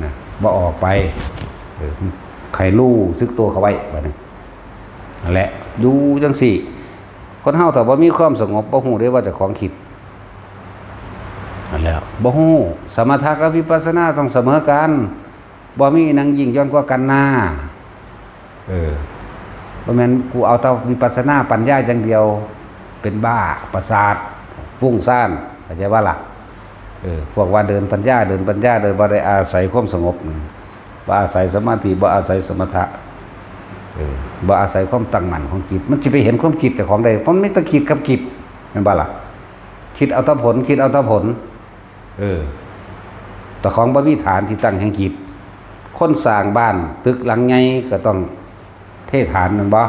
นะบ่ออกไปใครรู้สึกตัวเข้าไว้แบบนี้นั่นแหละดูจังสี่คนเฮาแต่ว่ามีความสงบบ่ฮู้ได้ว่าจะของคิดนั่นแหละบ่ฮู้สมถะกับวิปัสสนาต้องเสมอกันบ่มีนางยิ่งย้อนกว่ากันหน้าบ่แม่นกูเอาแต่วิปัสสนาปัญญาอย่างเดียวเป็นบ้าประสาทฟุ้งซ่านเข้าใจว่าล่ะพวกว่าเดินปัญญาโดยบ่ได้อาศัยความสงบบ่อาศัยสมาธิบ่อาศัยสมถะบ่อาศัยความตั้งมั่นของจิตมันสิไปเห็นความคิดแต่ของใดเพราะมันไม่ต้องคิดกับคิดแม่นบ่ล่ะคิดเอาแต่ผลแต่ของบ่มีฐานที่ตั้งแห่งจิตคนสร้างบ้านตึกหลังใหญ่ก็ต้องเทฐานแม่นบ่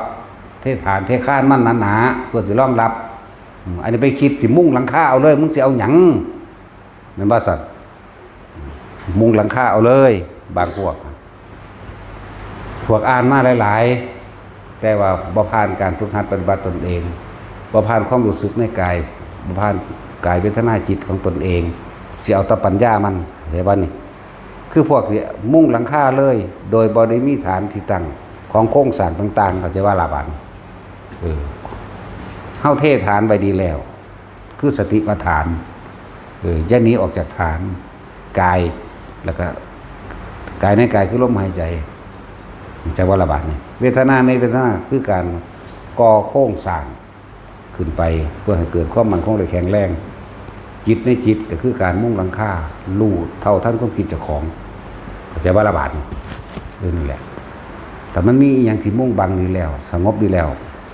เทฐานเทคานมันหนาๆเพื่อสิรองรับอันนี้ไปคิดสิมุงหลังคาเอาเลยมึงสิเอาหยังแม่นบ่ซั่นมุงหลังคาเอาเลยบางพวกอ่านมาหลายๆแต่ว่าบ่ผ่านการฝึกหัดปฏิบัติตนเองบ่ผ่านความรู้สึกในกายบ่ผ่านกายเวทนาจิตของตนเองสิเอาแต่ปัญญามันเห็นบ่นี่คือพวกที่มุ่งหลังคาเลยโดยบ่ได้มีฐานที่ตั้งของโครงสร้างต่างๆเขาจะว่าลาบานเฮาเทฐานไว้ดีแล้วคือสติปัฏฐานอย่าหนีออกจากฐานกายแล้วก็กายในกายคือลมหายใจจะว่าละบาดนี่เวทนาในเวทนาคือการก่อโครงสร้างขึ้นไปเพื่อให้เกิดความมั่นคงและแข็งแรงจิตในจิตก็คือการมุ่งหลังคารู้เท่าทันความคิดเจ้าของจะว่าละบาดนี่แหละแต่มันมีอย่างที่มุ่งบังดีแล้วสงบดีแล้ว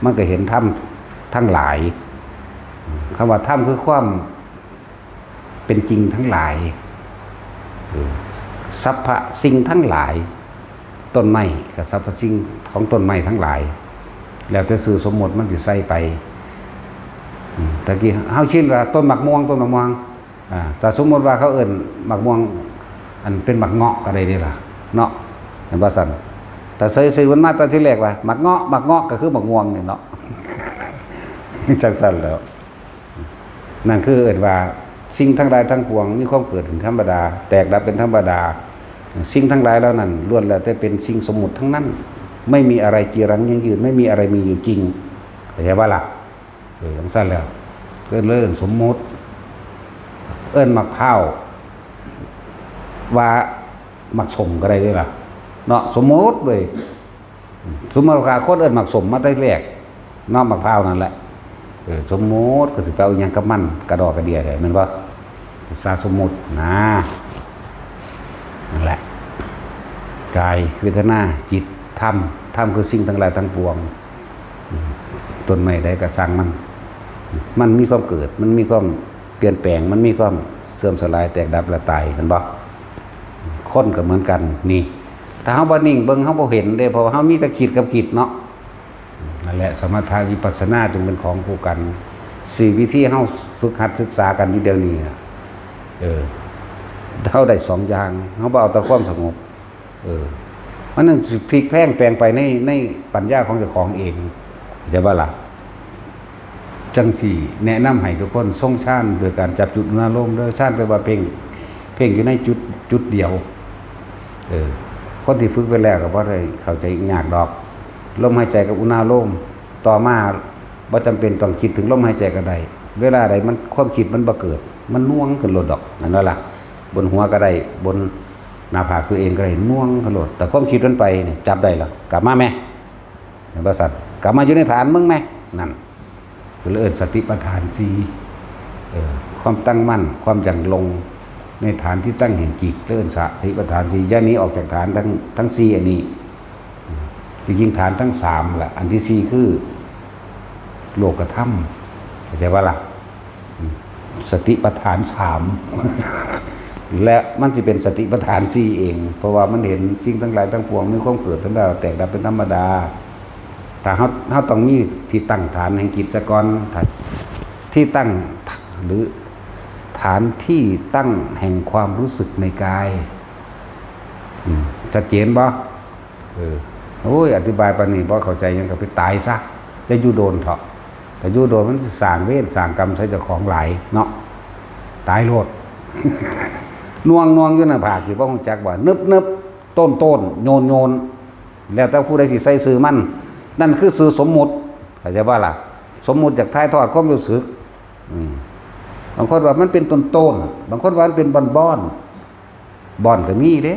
มันก็เห็นธรรมทั้งหลายคำว่าธรรมคือความเป็นจริงทั้งหลายสรรพสิ่งทั้งหลายต้นไม้กับสรรพสิ่งของต้นไม้ทั้งหลาย แล้วแต่สื่อสมมติมันสิใส่ไปตะกี้เฮาชินว่าต้นมะม่วงแต่สมมติว่าเขาเอิ้นมะม่วงอันเป็นมะเงาะก็ได้เด้ล่ะเนาะเห็นบ่ซั่นแต่ซื้อมันมาตอนที่แรกว่ามะเงาะก็คือมะม่วงนี่เนาะจังซั่นแล้วนั่นคือเอิ้นว่าสิ่งทั้งหลายทั้งปวงมีความเกิดเป็นธรรมดาแตกดับเป็นธรรมดาสิ่งทั้งหลายแล้วนั้นล้วนแล้วแต่เป็นสิ่งสมมุติทั้งนั้นไม่มีอะไรจีรังยั่งยืนไม่มีอะไรมีอยู่จริงเข้าใจว่าล่ะจังซั่นแล้วเอิ้นสมมุติเอิ้นมะพร้าวว่ามักสมก็ได้ด้วยล่ะเนาะสมมุติเลยสมมติว่าคนเอิ้นมักสมมาได้แรกเนาะมะพร้าวนั่นแหละสมมุติก็สิไปเอาหยังกับมันกระดอกกระเดียได้แม่นบ่ภาษาสมมุตินะนั่นแหละกายเวทนาจิตธรรมคือสิ่งทั้งหลายทั้งปวงต้นไม้ใดก็สร้างมันมีความเกิดมันมีความเปลี่ยนแปลงมันมีความเสื่อมสลายแตกดับและตายเห็นบ่คนก็เหมือนกันนี่ถ้าเฮาบ่นิ่งเบิ่งเฮาบ่เห็นเด้เพราะว่าเฮามีแต่คิดกับคิดเนาะนั่นแหละสมถะวิปัสสนาจึงเป็นของคู่กัน4วิธีเฮาฝึกหัดศึกษากันอยู่เดี๋ยวนี้เฮาได้2อย่างเฮาบ่เอาแต่ความสงบมันนึงสิพลิกแพลงแปลงไปในปัญญาของเจ้าของเองจะบ่ล่ะจังที่แนะนำให้ทุกคนทรงฌานโดยการจับจุดอารมณ์โดยฌานไปว่าเพ่งอยู่ในจุดเดียวคนที่ฝึกไปแล้วก็บ่ได้เข้าใจยากดอกลมหายใจกับอุณาโลมต่อมาบ่จำเป็นต้องคิดถึงลมหายใจก็ได้เวลาใดมันความคิดมันบ่เกิดมันน่วงขึ้นโลดดอกนั่นล่ะบนหัวก็ได้บนหน้าผากตัวเองก็ได้น่วงขึ้นโลดแต่ความคิดมันไปเนี่ยจับได้ล่ะกลับมาแม่บ่สัตว์กลับมาอยู่ในฐานมึงแม่นั่นคือเอิ้นสติปัฏฐาน4ความตั้งมั่นความอย่างลงในฐานที่ตั้งแห่งจิตเอิ้นสติปัฏฐาน4อย่างนี้ออกจากฐานทั้ง4อันนี้จริงๆฐานทั้ง3แหละอันที่4คือโลกธรรมเข้าใจว่าล่ะสติปัฏฐาน3และมันจะเป็นสติปัฏฐาน4เองเพราะว่ามันเห็นสิ่งทั้งหลายทั้งปวงมีความเกิดเป็นแล้วแตกดับเป็นธรรมดาถ้าเฮาต้องมีที่ตั้งฐานแห่งจิตซะก่อนที่ตั้งหรือฐานที่ตั้งแห่งความรู้สึกในกายชัดเจนบ่โอ้ยอธิบายปานนี้บ่เข้าใจยังก็ไปตายซะจะอยู่โดนเถาะแต่อยู่โดนมันสร้างเวรสร้างกรรมใส่เจ้าของหลายเนาะตายโลดน่วงอยู่หน้าผากสิบ่ฮู้จักว่านึบต้นโยนแล้วแต่ผู้ใดสิใส่ชื่อมันนั่นคือชื่อสมมุติเข้าใจบ่ล่ะสมมุติจากถ่ายทอดความรู้สึกบางคนว่ามันเป็นต้นบางคนว่ามันเป็นบอนก็มีเด้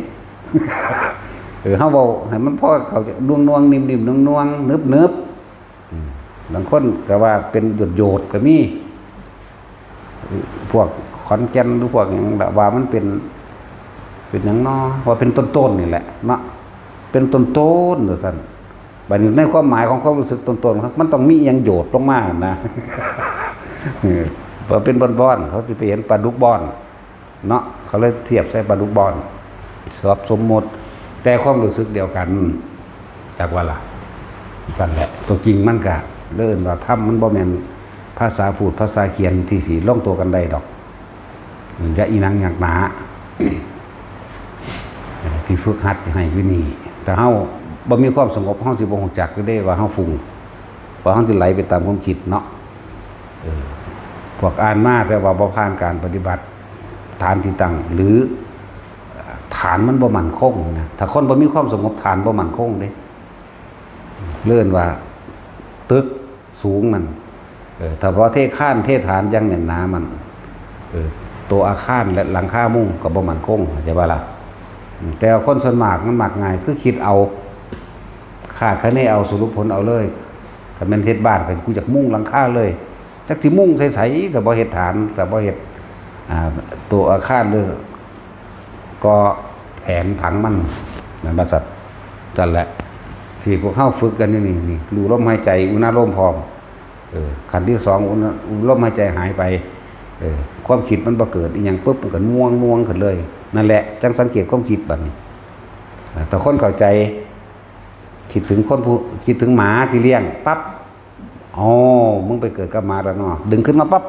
เฮาเว้าให้มันพอเขาจะน่วงนิ่มๆน่วงนึบบางคนก็ว่าเป็นโยดก็มีพวกขอนแก่นหรือพวกหยังว่ามันเป็นหยังน้อว่าเป็นต้นนี่แหละเนาะเป็นต้นว่าซั่นบัดนี้ในความหมายของความรู้สึกต้นครับมันต้องมีหยังโยดลงมานะพอเป็นบอนเขาสิไปเห็นปลาดุกบอนเนาะเขาเลยเทียบใส่ปลาดุกบอนสมมุติแต่ความรู้สึกเดียวกันจากว่าล่ะนั่นแหละตัวจริงมันก็เริ่มว่าธรรมมันบ่แม่นภาษาพูดภาษาเขียนที่สิลงตัวกันได้ดอกอย่าอีนังอยากหนาที่ฝึกหัดให้วินีแต่เฮาบ่มีความสงบเฮาสิบ่ฮู้จักได้ว่าเฮาฟุ้งว่าเฮาสิไหลไปตามความคิดเนาะพวกอ่านมาแต่ว่าบ่ผ่านการปฏิบัติฐานที่ตั้งหรือฐานมันบ่มั่นคงนะถ้าคนบ่มีความสงบฐานบ่มั่นคงเด้เลื่อนว่าตึกสูงมันถ้าพอเทข้านเทฐานยังแน่นหนามันตัวอาคารและหลังคามุงก็บ่มั่นคงเข้าใจบ่ล่ะแต่คนส่วนมากมันมักง่ายคือคิดเอาคาดคะเนเอาสรุปผลเอาเลยถ้าแม่นเฮ็ดบ้านก็กูอยากมุงหลังคาเลยจักสิมุงใสๆแต่บ่เฮ็ดฐานแต่บ่เฮ็ดตัวอาคารเลยก็แผนผังมันนั่นบ่ซั่นนั่นแหละที่พวกเฮาฝึกกันนี่รู้ลมหายใจอุณาโลมพร้อมขั้นที่2ลมหายใจหายไปความคิดมันบ่เกิดอีหยังปุ๊บมันก็ม่วงขึ้นเลยนั่นแหละจังสังเกตความคิดบัดนี้แต่คนเข้าใจ คิดถึงคนผู้คิดถึงหมาที่เลี้ยงปั๊บอ๋อมึงไปเกิดกับหมาแล้วเนาะดึงขึ้นมาปั๊บ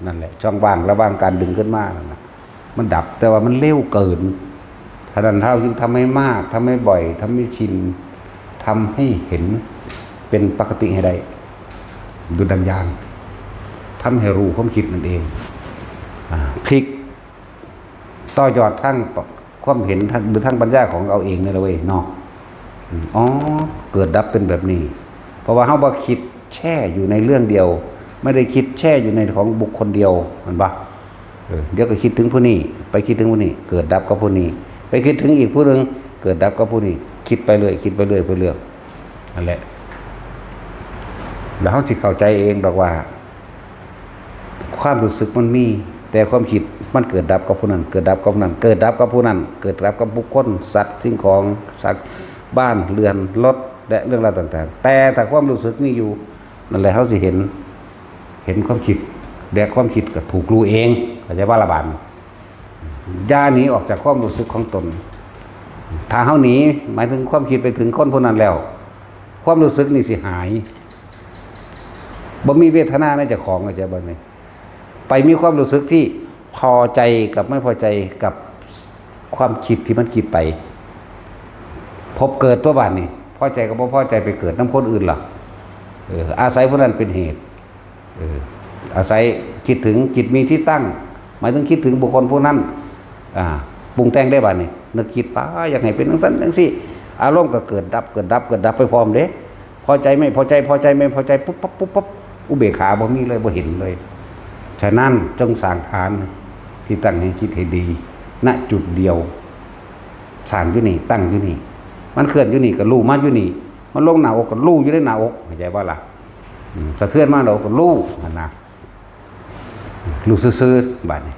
นั่นแหละช่องว่างระหว่างการดึงขึ้นมานั่นนะมันดับแต่ว่ามันเร็วเกินท่านั้นเท่ายิ่งทำให้มากทำให้บ่อยทำให้ชินทำให้เห็นเป็นปกติให้ได้ดูดังยานทำให้รู้ความคิดนั่นเองพลิกต่อยอดทั้งความเห็นหรือทั้งปัญญาของเอาเองนี่แหละเว้ยเนาะอ๋อเกิดดับเป็นแบบนี้เพราะว่าเฮาบ่คิดแช่อยู่ในเรื่องเดียวไม่ได้คิดแช่อยู่ในของบุคคลเดียวมันบ่เดี๋ยวก็คิดถึงผู้นี้ไปคิดถึงผู้นี้เกิดดับกับผู้นี้ไปคิดถึงอีกผู้นึงเกิดดับกับผู้นี้คิดไปเรื่อยคิดไปเรื่อยไปเรื่อยนั่นแหละแล้วเฮาสิเข้าใจเองดอกว่าความรู้สึกมันมีแต่ความคิดมันเกิดดับกับผู้นั้นเกิดดับกับผู้นั้นเกิดดับกับผู้นั้นเกิดดับกับบุคคลสัตว์สิ่งของสัตว์บ้านเรือนรถและเรื่องราวต่างๆแต่ถ้าความรู้สึกมีอยู่นั่นแหละเขาสิเห็นความคิดแต่ความคิดก็ถูกรู้เองเข้าใจว่าละบาดย่าหนีออกจากความรู้สึกของตนถ้าเฮาหนีหมายถึงความคิดไปถึงคนผู้นั้นแล้วความรู้สึกนี่สิหายบ่มีเวทนาในเจ้าของเข้าใจบ่นี่ไปมีความรู้สึกที่พอใจกับไม่พอใจกับความคิดที่มันคิดไปพบเกิดตัวบ้านนี่พอใจกับบ่พอใจไปเกิดน้ำคนอื่นหรออาศัยผู้นั้นเป็นเหตุอาศัยคิดถึงจิตมีที่ตั้งหมายถึงคิดถึงบุคคลผู้นั้นปรุงแต่งได้บ้านนี่นึกคิดไปอยากให้เป็นจังซั่นจังซี่อารมณ์ก็เกิดดับเกิดดับเกิดดับไปพร้อมเด้พอใจไม่พอใจพอใจไม่พอใจปุ๊บปั๊บปุ๊บปั๊บอุเบกขาบ่มีเลยบ่เห็นเลยฉะนั้นจงสร้างฐานที่ตั้งให้คิดให้ดีณจุดเดียวสร้างอยู่นี่ตั้งอยู่นี่มันเคลื่อนอยู่นี่ก็รู้มันอยู่นี่มันลงหน้าอกก็รู้อยู่ในหน้าอกเข้าใจบ่ล่ะสะเทือนมาเราก็รู้นั่นนะรู้ซื่อๆบัดนี้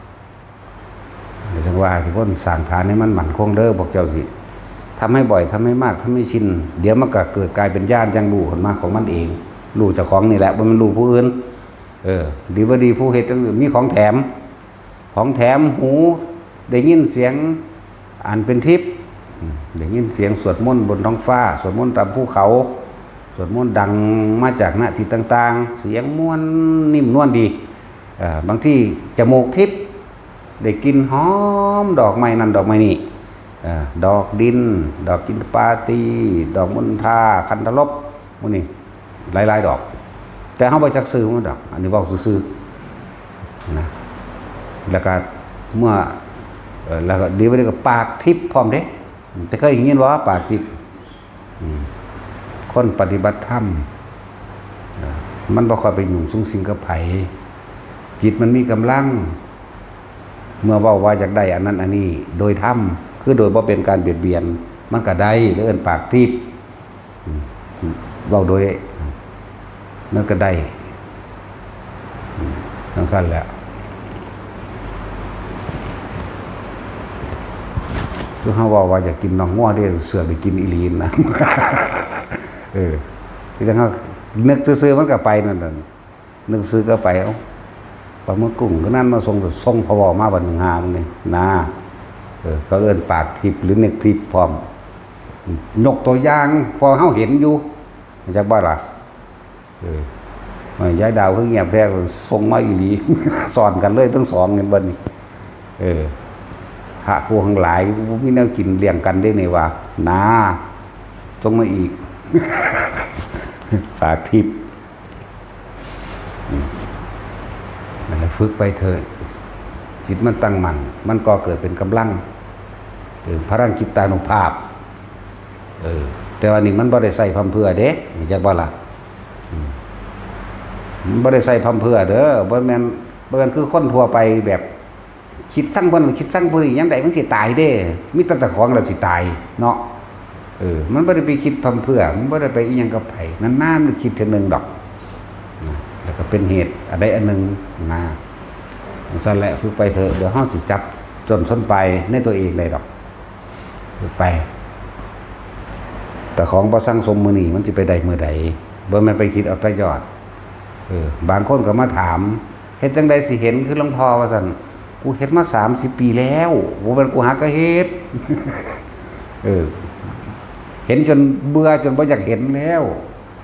จังว่าที่คนสร้างฐานให้มันมั่นคงเด้อบอกเจ้าสิทำให้บ่อยทำให้มากทำให้ชินเดี๋ยวมันก็เกิดกลายเป็นญาณจังรู้ขึ้นมาของมันเองรู้เจ้าของนี่แหละบ่มันรู้ผู้อื่นดีบ่ดีผู้เฮ็ดจังมีของแถมหูได้ยินเสียงอ่านเป็นทิพย์ได้ยินเสียงสวดมนต์บนท้องฟ้าสวดมนต์ตามภูเขาสวดมนต์ดังมาจากณที่ต่างๆเสียงม่วนนิ่มนวลดีบางที่จมูกทิพย์ได้กลิ่นหอมดอกไม้นั่นดอกไม้นี่ดอกดินดอกกินปาตีดอกมณฑาคันธลบพวกนี้หลายๆดอกแต่เฮาบ่จักซื้อมันดอกอันนี้เว้าซื่อๆนะแล้วก็เมื่อแล้วก็ดีบ่ได้ก็ปากทิพย์พร้อมเด้แต่เคยเห็นว่าปากทิพย์คนปฏิบัติธรรมมันบ่ค่อยไปยุ่งสุงสิงกับไผจิตมันมีกำลังเมื่อเว้าว่าอยากได้อันนั้นอันนี้โดยธรรมคือโดยบ่เป็นการเบียดเบียนมันก็ได้เอิ้นปากทิพย์เว้าโดยมันก็ได้ทั้งนั้นแหละคือเขาว่าอยากกินน้องง้อได้เสือไปกินอีลีนนะคือจังเขานึกซื้อมันก็ไปนั่นนึกซื้อก็ไปเอาปลาหมึกกุ้งก็นั่นมาส่งพอมาวันหนึ่งหามันนี่นะเขาเอิ้นปากทิพย์หรือเน็กทิพย์พร้อมยกตัวอย่างพอเขาเห็นอยู่จากบ้านล่ะย้ายดาวเขาเงียบแท้ส่งมาอีหลีสอนกันเลยทั้งสองเงินเบิ้ลหากูทั้งหลายมีแนวกินเลี้ยงกันได้ในว่านาส่งมาอีกฝากทิพย์นั่นแหละฝึกไปเถิดจิตมันตั้งมั่นมันก็เกิดเป็นกำลังพลังจิตตานุภาพแต่ว่านี่มันบ่ได้ใส่พำเพื่อเด้ไม่ใช่บ่ล่ะมันบ่ได้ใส่พำเพื่อเด้อบ่แม่นคือคนทั่วไปแบบคิดสั่งเพิ่นคิดสั่งผู้นี้ยามใดมันสิตายเด้มีแต่เจ้าของแล้วสิตายเนาะมันบ่ได้ไปคิดพำเพื่อมันบ่ได้ไปอีหยังกับไผนานๆมันคิดเทื่อนึงดอกแล้วก็เป็นเหตุอะไรอันนึงนะสั่นแหละฝึกไปเถอะเดี๋ยวเฮาสิจับจนส้นไปในตัวเองได้ดอกฝึกไปแต่ของบ่สั่งสมมื้อนี้มันสิไปได้มื้อใดบ่แม่นไปคิดเอาแต่ยอดบางคนก็มาถามเฮ็ดจังได๋สิเห็นคือหลวงพ่อว่าซั่นกูเฮ็ดมา30 ปีแล้วบ่แม่นกูหาก็เฮ็ด เห็นจนเบื่อจนบ่อยากเห็นแล้ว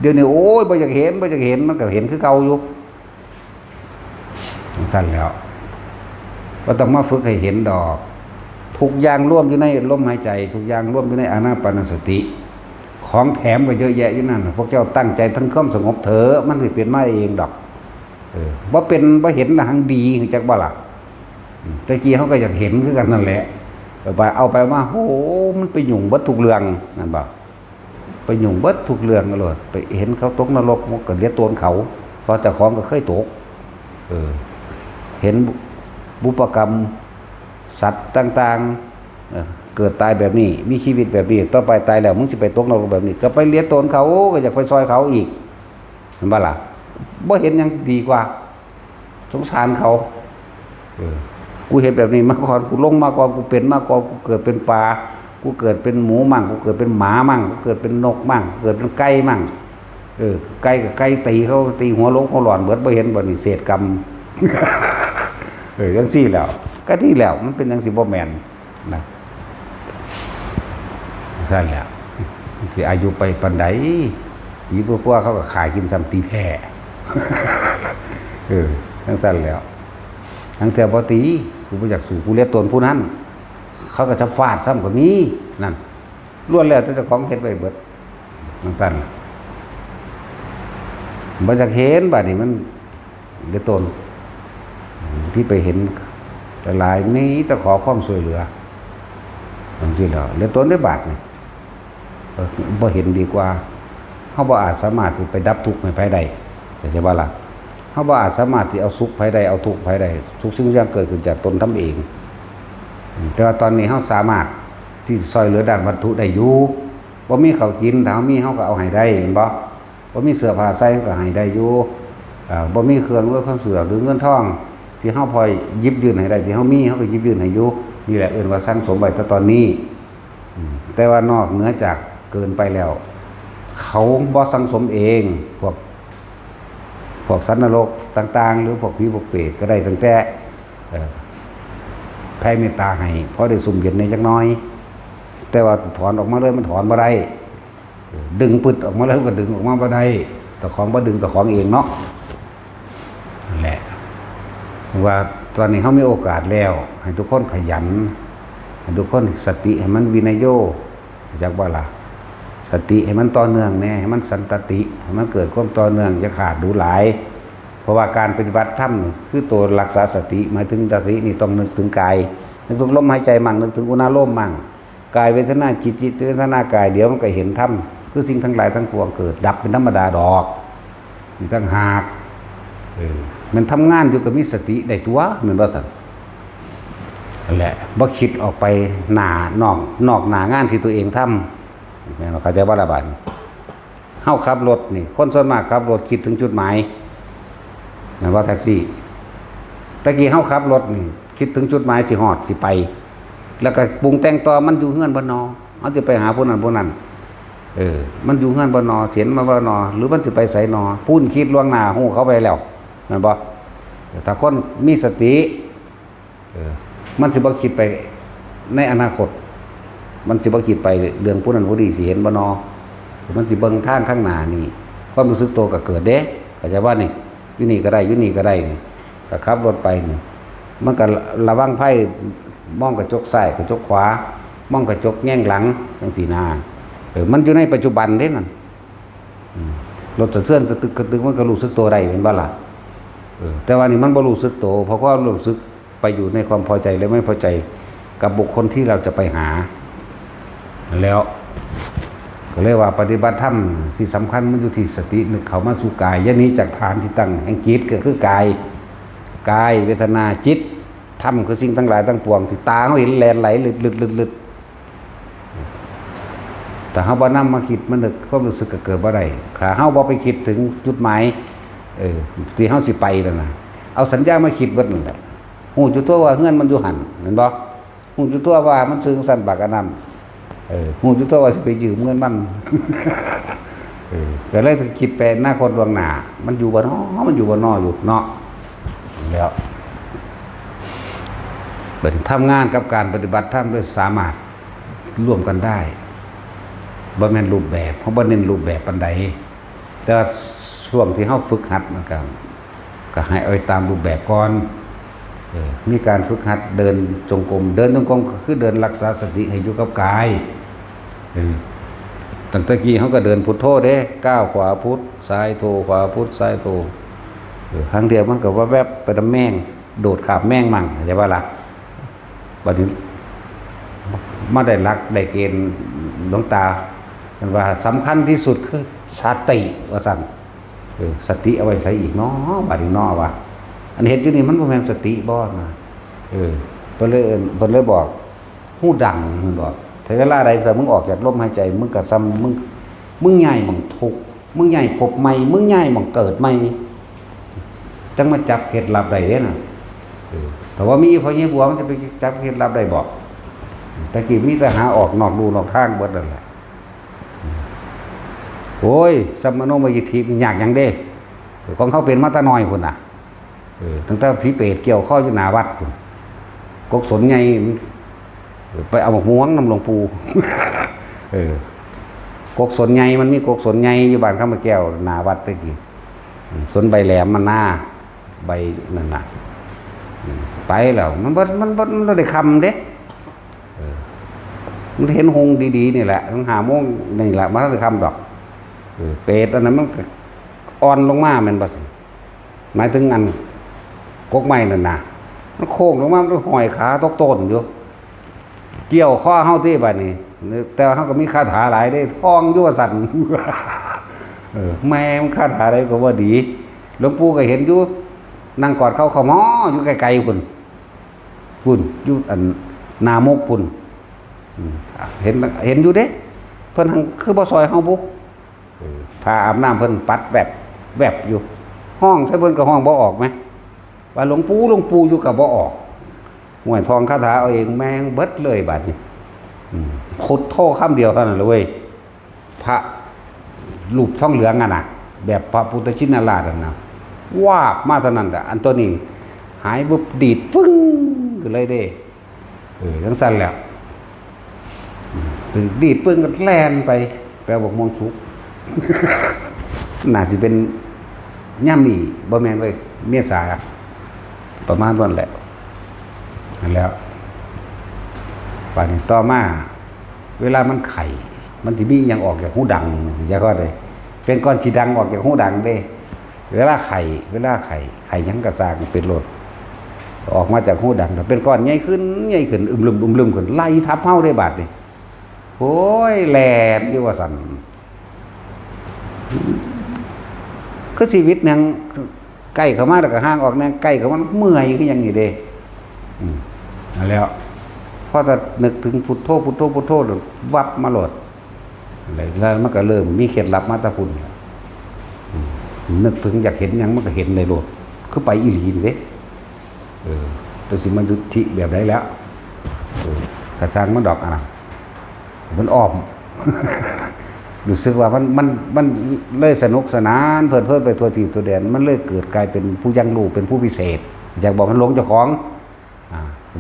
เดี๋ยวนี้โอ้ยบ่อยากเห็นมันก็เห็นคือเก่าอยู่สั้นแล้วก็ต้องมาฝึกให้เห็นดอกทุกอย่างร่วมอยู่ในลมหายใจทุกอย่างร่วมอยู่ในอานาปานสติของแถมก็เยอะแยะอยู่นั่นพวกเจ้าตั้งใจทั้งความสงบเถอะมันสิเป็นมาเองดอกบ่เป็นบ่เห็นทางดีจักบ่ล่ะตะกี้เขาก็อยากเห็นคือกันนั่นแหละไปเอาไปมาโอ้มันไปยุ่งเบิดทุกเรื่องนั่นบ่ไปยุ่งเบิดทุกเรื่องกันเลยไปเห็นเขาตกนรกมันก็เลียโตนเขาเพราะเจ้าของก็เคยตกเห็นบุพกรรมสัตว์ต่างๆเกิดตายแบบนี้มีชีวิตแบบนี้ต่อไปตายแล้วมึงสิไปตกนรกแบบนี้ก็ไปเลียโตนเขาก็อยากไปซอยเขาอีกเห็นบ่ล่ะบ่เห็นยังดีกว่าสงสารเขากูเห็นแบบนี้มาก่อนกูลงมาก่อนกูเป็นมาก่อนกูเกิดเป็นปลากูเกิดเป็นหมูมั่งกูเกิดเป็นหมามั่งกูเกิดเป็นนกมั่งเกิดเป็นไก่มั่งไก่กับไก่ตีเขาตีหัวลงหัวหลอนเบิดบ่เห็นบ่นี่เศษกรรมจังซี่แล้วก็ที่แล้วมันเป็นจังซี่บ่แม่นนะใช่แล้วสิอายุไปปานใดอีกกว่าเขาก็ขายกินซ้ำตีแพ้จังซั่นแล้วทั้งเทื่อบ่ตีกูบ่อยากสู่กูเลียตนผู้นั้นเขาก็จะฟาดซ้ำกว่านี้นั่นล้วนแล้วแต่เจ้าของเฮ็ดไว้เบิดจังซั่นบ่อยากเห็นบัดนี้มันเลียตนที่ไปเห็นหลายๆมีแต่ขอความช่วยเหลือจังซี่แล้วเลียตนได้บาดนี่บ่เห็นดีกว่าเฮาบ่อาจสามารถสิไปดับทุกข์ให้ไผได้แต่ใช่บ่ล่ะเฮาบ่อาจสามารถที่เอาสุขไผได้เอาทุกข์ไผได้ทุกสิ่งทุกอย่างเกิดขึ้นจากตนทำเองแต่ว่าตอนนี้เฮาสามารถที่ซอยเหลือด้านวัตถุได้อยู่บ่มีข้าวกินถ้าเฮามีเฮาก็เอาให้ได้เห็นบ่บ่มีเสื้อผ้าใส่ก็ให้ได้อยู่บ่มีเครื่องอำนวยความสะดวกหรือเงินทองที่เฮาพอหยิบยื่นให้ได้ที่เฮามีเฮาก็หยิบยื่นให้อยู่นี่แหละเอิ้นว่าสร้างสมไว้แต่ตอนนี้แต่ว่านอกเหนือจากเกินไปแล้วเขาบ่สังสมเองพวกสัตว์นรกต่างๆหรือพวกผีพวกเปรตก็ได้ตั้งแต่แผ่เมตตาให้พอได้สุ่มเย็นในจักน้อยแต่ว่าถอนออกมาเลยมันถอนบ่ได้ดึงปึดออกมาแล้วก็ดึงออกมาบ่ได้แต่ของบ่ดึงแต่ของเองเนาะนั่นแหละว่าตอนนี้เฮามีโอกาสแล้วให้ทุกคนขยันให้ทุกคนสติให้มันวินัยโยจักบ่ล่ะสติให้มันต่อเนื่องแน่ให้มันสันตติให้มันเกิดความต่อเนื่องจะขาดดูหลายเพราะว่าการปฏิบัติธรรมคือตัวรักษาสติหมายถึงสตินี่ต้องนึกถึงกายนึกถึงลมหายใจมั่งนึกถึงอุณาโลมมั่งกายเวทนาจิตเวทนากายเดี๋ยวมันก็เห็นธรรมคือสิ่งทั้งหลายทั้งปวงเกิดดับเป็นธรรมดาดอกนี่ตั้งหากมันทำงานอยู่กับมีสติได้ตัวเหมือนว่าซั่นนั่นแหละบ่คิดออกไปหน้านอกหน้างานที่ตัวเองทำเราเข้าใจว่าละบาดเฮาขับรถนี่คนส่วนมากขับรถคิดถึงจุดหมายนะว่าแท็กซี่ตะกี้เฮาขับรถนี่คิดถึงจุดหมายสิฮอดสิไปแล้วก็ปรุงแต่งต่อมันอยู่เฮือนบ่นอเฮาสิไปหาผู้นั้นผู้นั้นมันอยู่เฮือนบ่นอเสียนมาบ่นอหรือมันสิไปไสนอพูนคิดล่วงหน้าฮู้เขาไปแล้วแม่นบ่ถ้าคนมีสติมันสิบ่คิดไปในอนาคตมันสิบ่คิดไปเรื่องผู้นั้นผู้นี้สิเห็นบ่นอมันสิเบิ่งทางข้างหน้านี่ความรู้สึกตัวก็เกิดเด้เข้าใจว่านี่อยู่นี่ก็ได้อยู่นี่ก็ได้นี่ก็ขับรถไปนี่มันก็ระวังภัยมองกระจกซ้ายกระจกขวามองกระจกแง่งหลังจังซี่นามันอยู่ในปัจจุบันเด้นั่นรถสะเทือนกระตึกมันก็รู้สึกตัวได้เป็นบ่ล่ะแต่ว่านี่มันบ่รู้สึกตัวเพราะว่ารู้สึกไปอยู่ในความพอใจและไม่พอใจกับบุคคลที่เราจะไปหาแล้วก็เรียกว่าปฏิบัติธรรมที่สำคัญมันอยู่ที่สตินึกเข้ามาสู่กายอย่าหนีจากฐานที่ตั้งแห่งจิตก็คือกายเวทนาจิตธรรมคือสิ่งทั้งหลายทั้งปวงที่ตาเขาเห็นแลนไหลลึดแต่เฮาบ่นำมาคิดมันนึกความรู้สึกก็เกิดบ่ได้ถ้าเฮาบ่ไปคิดถึงจุดหมายที่เฮาสิไปนั่นน่ะเอาสัญญามาคิดเบิดนั่นแหละฮู้จุตัวว่าเฮือนมันอยู่หั่นแม่นบ่ฮู้จุตัวว่ามันซึ้งสั่นปากอันนั้นฮู้จุตัวว่าสิไปยืมเงินมันก็เลยคิดไปหน้าคนดวงหน้ามันอยู่บ่น้อมันอยู่บ่น้ออยู่เนาะแล้วบัดทำงานกับการปฏิบัติธรรมด้วยสามารถร่วมกันได้ บ่แม่นรูปแบบเพราะบ่เน้นรูปแบบปานใดแต่ว่าช่วงที่เฮาฝึกหัดมันก็ให้เอาตามรูปแบบก่อนมีการฝึกหัดเดินจงกรมเดินจงกรมก็คือเดินรักษาสติให้อยู่กับกายตั้งแต่กี้เขาก็เดินพุทโธเด้ก้าวขวาพุทซ้ายโธขวาพุทซ้ายโธครั้งเดียวมันก็ว่าแวบไปดำแม่งโดดขาบแม่งมั่งใช่ป่ะล่ะบัดนี้มาได้รักได้เกณฑ์หลวงตามันว่าสำคัญที่สุดคือสติว่าสั่นสติเอาไว้ใส่อีกเนาะบัดนี้เนาะว่าอันเห็นอยู่นี่มันบ่แม่นสติบ่นะเพิ่นเลยบอกฮู้ดังเพิ่นบอกถ้าเวลาใดถ้ามึงออกจากลมหายใจมึงก็ซ้ำมึงใหญ่มึงทุกข์มึงใหญ่พบใหม่มึงใหญ่มึงเกิดใหม่จังมาจับเคล็ดลับได้เด้น่ะแต่ว่ามีพอเหี้ยบัวมันจะไปจับเคล็ดลับได้บ่ตะกี้มีแต่หาออกนอกลู่นอกทางเบิดนั่นแหละโอ้ยสัมมโนมยิทธิมันยากหยังเด้ของเขาเป็นมาแตะน้อยพุ่นน่ะตั้งแต่ผีเปรตเกี่ยวข้ออยู่หน้าวัดพุ่นกกสนใหญ่ไปเอาหมกม่วงนำหลวงปู่กกสนใหญ่มันมีกกสนใหญ่อยู่บ้านข้ามแก้วหน้าวัดตะกี้สนใบแหลมมันหน้าใบนั่นน่ะไปแล้วมันได้คำเด้มันเห็นหงดีๆนี่แหละต้องหาโมงนี่แหละมันได้คำดอกเปรตอันนั้นมันอ่อนลงมาแม่นบ่หมายถึงอันกกไม้นั่นน่ะมันโค้งลงมามันห้อยขาตกต้นอยู่เกี่ยวข้อเฮาที่บัดนี้แต่ว่าเฮาก็มีคาถาหลายได้ท่องอยู่ว่าสั่นแม่มันคาถาอะไรก็ว่าดีหลวงปู่ก็เห็นอยู่นั่งกอดเข้าหม้ออยู่ไกลๆพุ่นอยู่อันนามกพุ่นเห็นอยู่เด้เพิ่นคือบ่ซอยเฮาบุพาอาบน้ำเพิ่นปัดแวบอยู่ห้องใส่เพิ่นก็ห้องบ่ออกไหมว่าหลวงปู่อยู่กับบ่ออกห่วยทองคาถาเอาเองแมงเบิดเลยบัดนี้ขุดโทคำเดียวเท่านั้นเลยพระรูปทองเหลืองอ่ะนะแบบพระพุทธชินราชนะวาบมาเท่านั้นแต่อันตัวนี้หายบุบดีดฟึ้งก็เลยได้ทั้งสั้นแล้วถึงดีดปึ้งก็แล่นไปแปลบอกมองสุกน่าจะเป็นย่ำนี่บ่แม่นเลยเมษาประมาณนั้นแหละนั่นแล้วป่านนี้ต่อมาเวลามันไข่มันจะมีอย่างออกจากหูดังอย่าก็เลยเป็นก้อนชีดังออกจากหูดังเด้เวลาไข่ยังกระซางเป็นโลดออกมาจากหูดังเป็นก้อนใหญ่ขึ้นอึมลืมขึ้นไล่ทับเฮาได้บาดนี่โอ้ยแหลมอยู่ว่าสั่นคือชีวิตยังใกล้เข้ามาแล้วก็ห่างออกแนงใกล้เข้ามาเมื่อยคืออย่างนี้เด้นั่นแล้วพอจะนึกถึงพุทโธวับมาโหลดแล้วมันก็เริ่มมีเคล็ดลับมาตะพุ่นนึกถึงอยากเห็นยังมันก็เห็นในโหลดคือไปอีหลีนี่เด้ตัวสิมันยุติแบบไหนแล้วกระช่างมันดอกอ่ะมันอ้อม รู้สึกว่ามันเลยสนุกสนานเพลินไปทัวทีตัวแดนมันเลยเกิดกลายเป็นผู้ยังรู้เป็นผู้พิเศษอยากบอกมันหลงเจ้าของ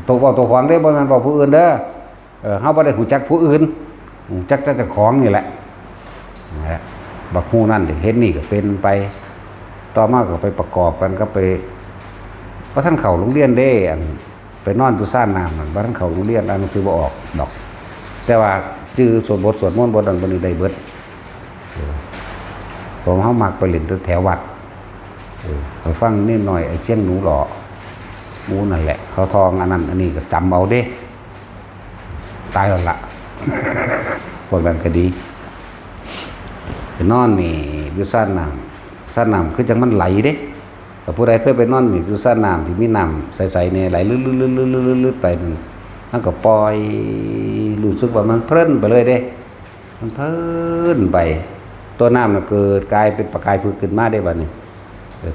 ตัวของได้บ่แม่นบอกผู้อื่นเด้อเฮาบ่ได้ฮู้จักผู้อื่นจักเจ้าของนี่แหละบักฮู้นั่นเห็นนี่ก็เป็นไปต่อมาก็ไปประกอบกันก็ไปเพราะท่านเข้าโรงเรียนเด้ไปนอนอยู่ซ่านน้ำนั่นบ่ท่านเข้าโรงเรียนอ่านหนังสือบ่ออกดอกแต่ว่าชื่อสวดมนต์บทนั้นบทนี้ได้เบิดผมเฮามักไปเล่นแถววัดไปฟังนิดหน่อยไอ้เชียงหนูหล่อหมูนั่นแหละเขาทองอันนั้นอันนี้ก็จำเอาเด้ตายแล้วละพวกนั้นก็ดีไปนอนนี่อยู่ซ่านน้ำคือจังมันไหลเด้แต่ผู้ใดเคยไปนอนนี่อยู่ซ่านน้ำที่มีน้ำใสๆเนี่ยไหลลื่นๆๆๆไปนั่นมันก็ปล่อยรู้สึกว่ามันเพลินไปเลยเด้มันเพลินไปตัวน้ำน่ะเกิดกลายเป็นประกายพืชขึ้นมาได้บัดนี้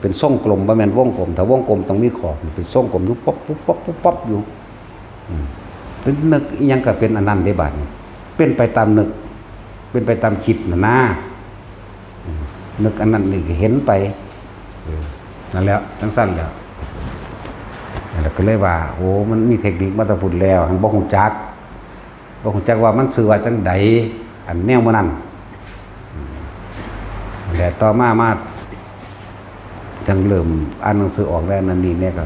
เป็นทรงกลมบ่แม่นวงกลมถ้าวงกลมต้องมีขอบเป็นทรงกลมอยู่ป๊อบอยู่เป็นนึกอีหยังก็เป็นอันนั้นได้บัดนี้เป็นไปตามนึกเป็นไปตามคิดน่ะนะนึกอันนั้นนี่เห็นไปนั่นแล้วทั้งสั้นแล้วแล้วก็เลยว่าโอ้มันมีเทคนิคมาตะพุ่นแล้วหังบ่ฮู้จักว่ามันชื่อว่าจังใด อันแนวมันนั่นแต่ต่อมาจังเริ่มอ่านหนังสือออกแล้วนั่นนี่เนี่ยก็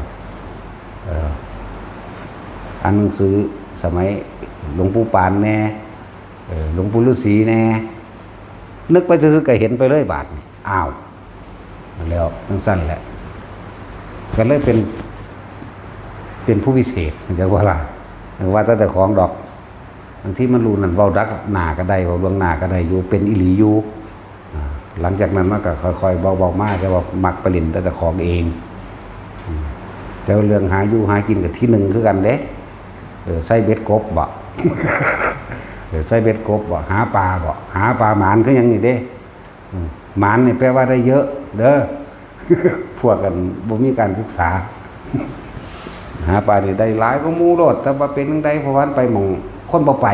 อ่านหนังสือสมัยหลวงปู่ปานแน่หลวงปู่ฤาษีแน่นึกไปซื่อๆก็เห็นไปเลยบาทอ้าวแล้วทั้งสั้นแหละก็เลยเป็นผู้วิเศษจะว่าล่ะว่าแต่เจ้าของดอกบางที่มันรู้นั่นเว้าดักหน้าก็ได้เว้าลวงหน้าก็ได้อยู่เป็นอีหลีอยู่หลังจากนั้นมันก็ค่อยๆเบาๆมากแต่ว่ามักไปเล่นแต่เจ้าของเองแต่เรื่องหาอยู่หากินกับที่หนึ่งคือกันเด้ใส่เบ็ดกบบ่ใส่เบ็ดกบบ่หาปลาบ่หาปลาหมานคือยังนี่เด้หมานนี่แปลว่าได้เยอะเด้อพวกกันบ่มีการศึกษาหาปลานี่ได้หลายก็หมู่โลดแต่ว่าเป็นจังได๋เพราะว่าไปหม่องคนบ่ไป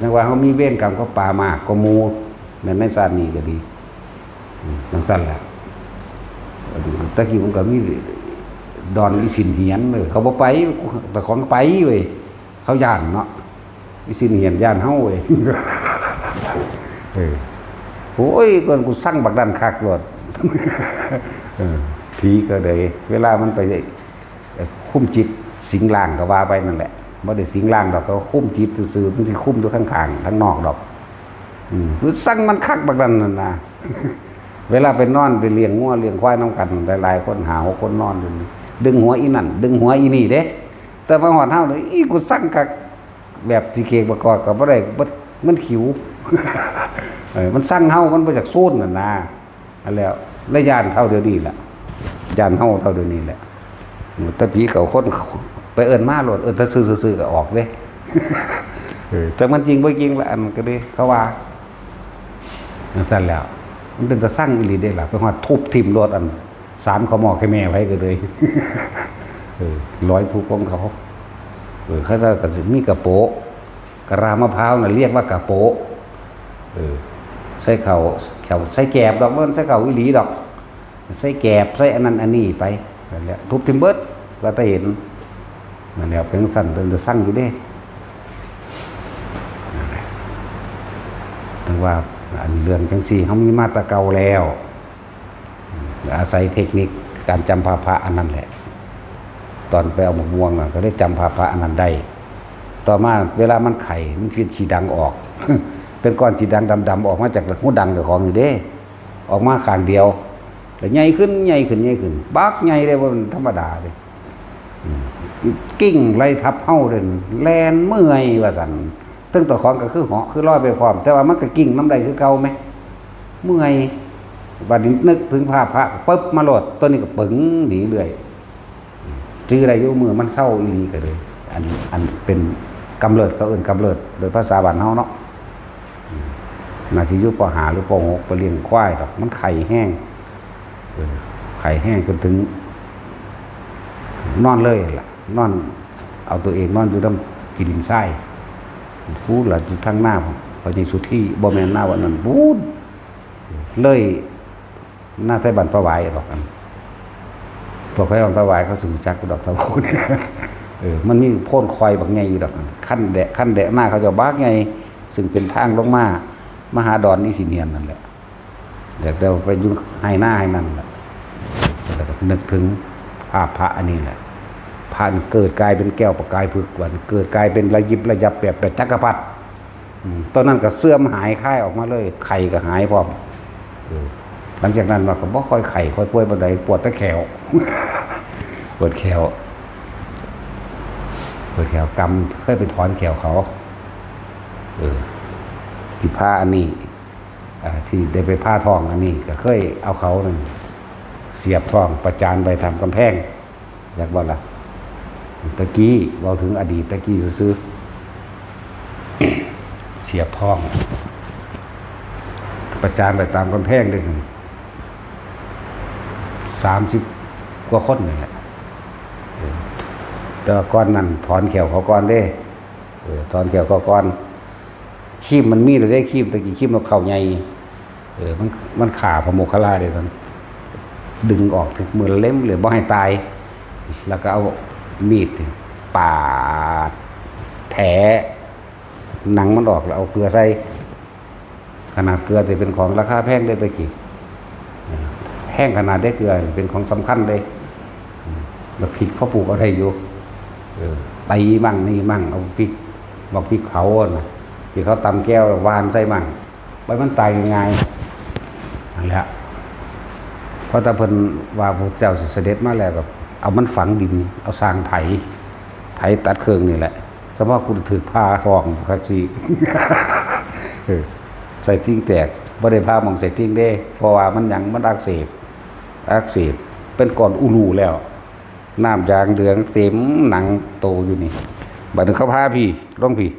จังว่าเฮามีเวรกรรมกับปลามากก็หมู่ในชาตินี้ก็ดีจังซั่นแหละตะกี้ผมก็มีดอนอีสินเหียนเลยเขาบ่ไปแต่ของไปเว้ยเขาย่านเนาะอีสินเหียนย่านเฮาเว้ยโอ้ยก่อนกูสั่งบักดันคักโลดผีก็เลยเวลามันไปคุ้มจิตสิงล่างก็ว่าไปนั่นแหละบ่ได้สิงล่างดอกก็คุ้มจิตซื่อๆมันสิคุ้มอยู่ข้างๆข้างนอกดอกคือสั่งมันคักบักดันนั่นน่ะเวลาไปนอนไปเลี้ยงงัวเลี้ยงควายน้ำกันหลายๆคนหา6คนนอนดึงหัวอีนั่นดึงหัวอีนี่เด้แต่มาหอดเฮาเลยอีกูสั่งคักแบบที่เคกประกอบก็บ่ได้มันขิวมันสั่งเฮามันบ่จากโซนนั่นน่ะอันแล้วระยานเท่าเดียวนี้แหละยานเฮาเท่าเดียวนี้แหละแต่ผีเขาคนไปเอิ้นมาโลดถ้าซื่อๆก็ออกเด้แต่มันจริงบ่จริงละอันก็ดีเขาว่านั่นแล้วมันเป็นตะสั่งอีหลีเด้ล่ะไปฮอดทุบทิ่มรถอันสารเขาหมอกให้แม่ไว้ก็เลยร้อยทุบของเขาเขาจะก็สิมีกระโปะกระรามะพร้าวน่ะเรียกว่ากระโปะใส่เข่าใส่แกบดอกมันใส่เข่าอีหลีดอกใส่แกบใส่อันนั้นอันนี้ไปนั่นแหละทุบทิ่มเบิดก็จะเห็นนั่นแหละเป็นสั่นเป็นตะสั่งอยู่เด้นั่นแหละถึงว่าอันเรื่องจังซี่เขามีมาตรเก่าแล้วอาศัยเทคนิคการจำภาพะอันนั้นแหละตอนไปเอาหมกม่วงก็ได้จำภาพะอันนั้นได้ต่อมาเวลามันไข่มันเป็นสีดังออก เป็นก้อนสีดังดำๆออกมาจากหูดังกับของอยู่เด้ออกมาข้างเดียวแล้วใหญ่ขึ้นบักใหญ่เลยว่ามันธรรมดาเลยกิ้งไล่ทับเฮ้าเด่นแลนเมื่อยว่าสั่นตั้งต่อของก็คือเหาะคือลอยไปพร้อมแต่ว่ามันก็กิ้งน้ำใดคือเก่าไหมเมื่อยบัดนี้นึกถึงภาพพระปึ๊บมาโหลดตัวนี้ก็ปึ๋งหนีเรื่อยจื้ออะไรอยู่มือมันเศร้าอีหลีก็เลยอันเป็นกำเริดเขาเอื่นกำเริดโดยภาษาบ้านเฮาเนาะนาทียุปหาหรือปหกไปเลี้ยงควายดอกมันไข่แห้งจนถึงนอนเลยล่ะนอนเอาตัวเองนอนอยู่ตรงกินดินทรายพูดหลังอยู่ทางหน้าพอใจสุดที่บ่แม่นหน้าวันนั้นพูดเลยหน้าไทยบันประวายดอกกันพวกไทยบันประวายเขาถึงจักดอกตะพูเนี่ยมันมีโพ่นคอยบักไงอยู่ดอกขั้นแดะหน้าเขาจะบักไงซึ่งเป็นทางลงมามหาดอนนี่สิเนียนนั่นแหละเดี๋ยวเราไปยุ่งให้หน้าให้นั่นแหละแล้วก็นึกถึงภาพพระอันนี้แหละพระเกิดกลายเป็นแก้วประกายพึกวันเกิดกลายเป็นระยิบระยับแบบจักรพรรดิตอนนั้นก็เสื่อมหายค่ายออกมาเลยไข่ก็หายพร้อมหลังจากนั้นมาก็บ่ค่อยไข่ค่อยป่วยบันไดปวดตะแขวปวดแขวกำเคยไปถอนแขวเขาที่ผ้าอันนี้ที่ได้ไปผ้าทองอันนี้ก็เคยเอาเขาหนึ่งเสียบทองประจานไปทำกำแพงอยากบอกล่ะตะกี้เราถึงอดีตตะกี้ซื้อเสียบทองประจานไปตามกำแพงได้ถึง30 กว่าคนนี่แหละแต่ก้อนนั้นถอนแขวเขาก้อนได้ถอนแขวเขาก้อนขี้มันมีเลยได้ขี้ตะกี้ขี้นกเขาใหญ่มันขาพโมคคัลลาเด้ท่านดึงออกถึงมือเล่มเลยบ่ให้ตายแล้วก็เอามีดปาดแถ หนังมันออกแล้วเอาเกลือใส่ขนาดเกลือจะเป็นของราคาแพงได้ตะกี้แห้งขนาดได้เกลือเป็นของสำคัญเลยแล้วพริกพ่อปลูกเอาได้อยู่ตีมั่งนี่มั่งเอาพริกบอกพริกเขานะที่เขาตำแก้ววานใส่มั่งไปมันตายง่ายนั่นแหละเพราะถ้าเพิ่นว่าพระเจ้าสิเสด็จมาแล้วแบบเอามันฝังดินเอาสร้างไถตัดเครื่องนี่แหละเฉพาะกูถือผ้าทองคักสิใส่ติ้งแตกบ่ได้ผ้ามองใส่ติ้งได้เพราะว่ามันหยังมันอักเสบเป็นก้อนอุลูแล้วน้ำยางเหลืองเต็มหนังโตอยู่นี่บัดนี้เขาพาพี่ลงพี่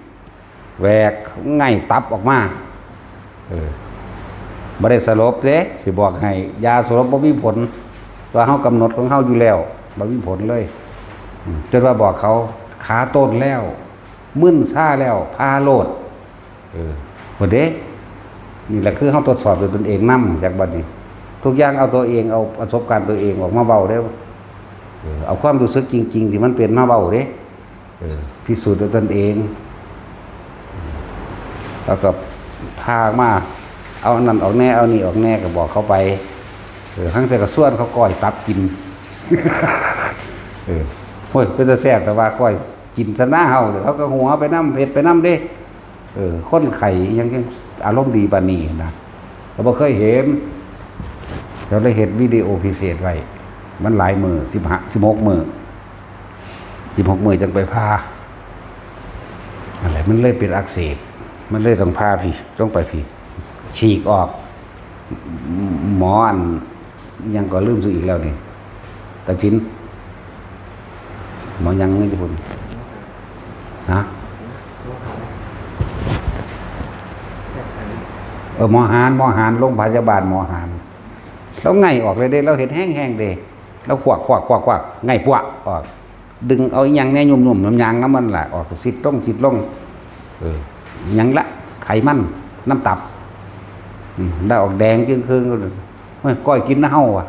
แหวกง่ายตับออกมาบ่ได้สลบเด้สิบอกให้ยาสลบบ่มีผลตัวเฮากำหนดของเฮาอยู่แล้วบ่มีผลเลยจนว่าบอกเขาขาต้นแล้วมึนซ่าแล้วพาโลดบ่เด้นี่แหละคือเฮาตรวจสอบด้วยตนเองนำจากบัดนี้ทุกอย่างเอาตัวเองเอาประสบการณ์ตัวเองออกมาเว้าได้เอาความรู้สึกจริงๆที่มันเป็นมาเว้าเด้พิสูจน์ด้วยตนเองแล้วก็พามาเอานั่นออกแน่เอานี่ออกแน่ก็บอกเขาไปครั้งแต่ก็ส่วนเขาก้อยตับกินโอ้ยเป็นแต่แซ่บแต่ว่าก้อยกินซะหน้าเฮาเดี๋ยวเขาก็หัวไปน้ำเผ็ดไปน้ำเด้คนไข่ยังอารมณ์ดีปานนี้นะเราบ่เคยเห็นเราได้เห็นวิดีโอพิเศษไว้มันหลายมือ16 มือจังไปพาอะไรมันเลยเป็นอักเสบมันเลยต้องพาพี่ต้องไปพี่ฉีกออกหมออันยังก็ลืมซื้ออีกแล้วนี่ตาชิ้นหมอยังนี่ทุกคนนะหมอหานโรงพยาบาลหมอหานแล้วไงออกเลยเด้เราเห็นแห้งเด้แล้วขวักไงปวกออกดึงเอายังแน่ยุ่มๆน้ำยางน้ำมันล่ะออกสิดลงยังละไขมันน้ำตับได้ออกแดงจึงคืนก้อยกินน้าเห่าอ่ะ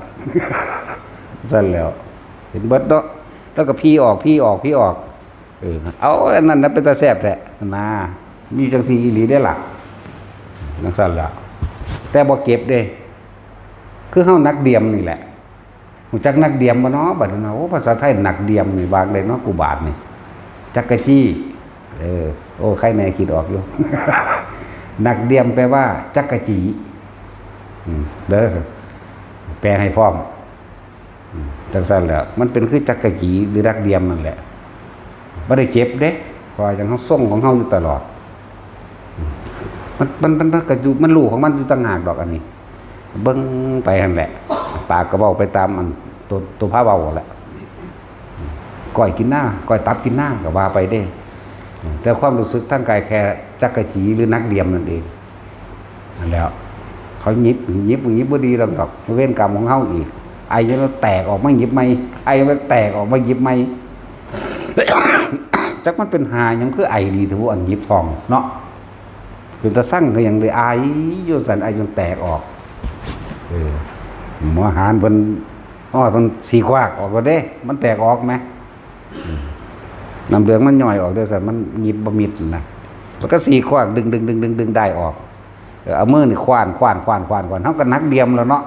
สั่นแล้วเห็นเบิดเนาะแล้วก็พี่ออกเอาอันนั้นเป็นตาแซ่บแหละนะมีจังสีอีหลีได้หลักนักสั่นแล้วแต่บ่เก็บเด้คือเฮานักเดียมนี่แหละรู้จักนักเดียมบ่เนาะบัดนี้โอ้ภาษาไทยนักเดียมนี่วางได้เนาะกูบาทนี่จักกะจี้โอ้ใครแน่คิดออกอยู่ นักเดียมแปลว่าจักกะจีเด้อแปลให้พร้อมจังซั่นแหละมันเป็นคือจักกะจีหรือนักเดียมนั่นแหละบ่ได้เจ็บเด้เพราะจังเฮาส่งของเฮาอยู่ตลอดมันก็อยู่มันรู้ของมันอยู่ต่างหากดอกอันนี้เบิ่งไปหั่นแหละปากก็เว้าไปตามอันตัวพาเว้าแหละก้อยกินหน้าก้อยตับกินหน้าก็ว่าไปเด้แต่ความรู้สึกทางกายแค่จักกะจีหรือนักเดียมนั่นเองนั่นแล้วเขายิบบ่ดีแล้วดอกเว้นกรรมของเฮาอีกไอ้ยังแตกออกมาหยิบใหม่ไอ้มันแตกออกมาหยิบใหม่ จักมันเป็นหายังคือไอ้ดีถือว่าอันหยิบทองเนาะเป็นตะสั่งก็ยังได้ไอ้อยู่สั่นไอ้จนแตกออกหมอหารเพิ่นมันสีควากออกก็เด้มันแตกออกไหมน้ำเหลืองมันย่อยออกด้วยสันมันหยิบบะมิดนะแล้วก็สีควากดึงได้ออกเอามือนี่ควานเท่ากับนักเดียมแล้วเนาะ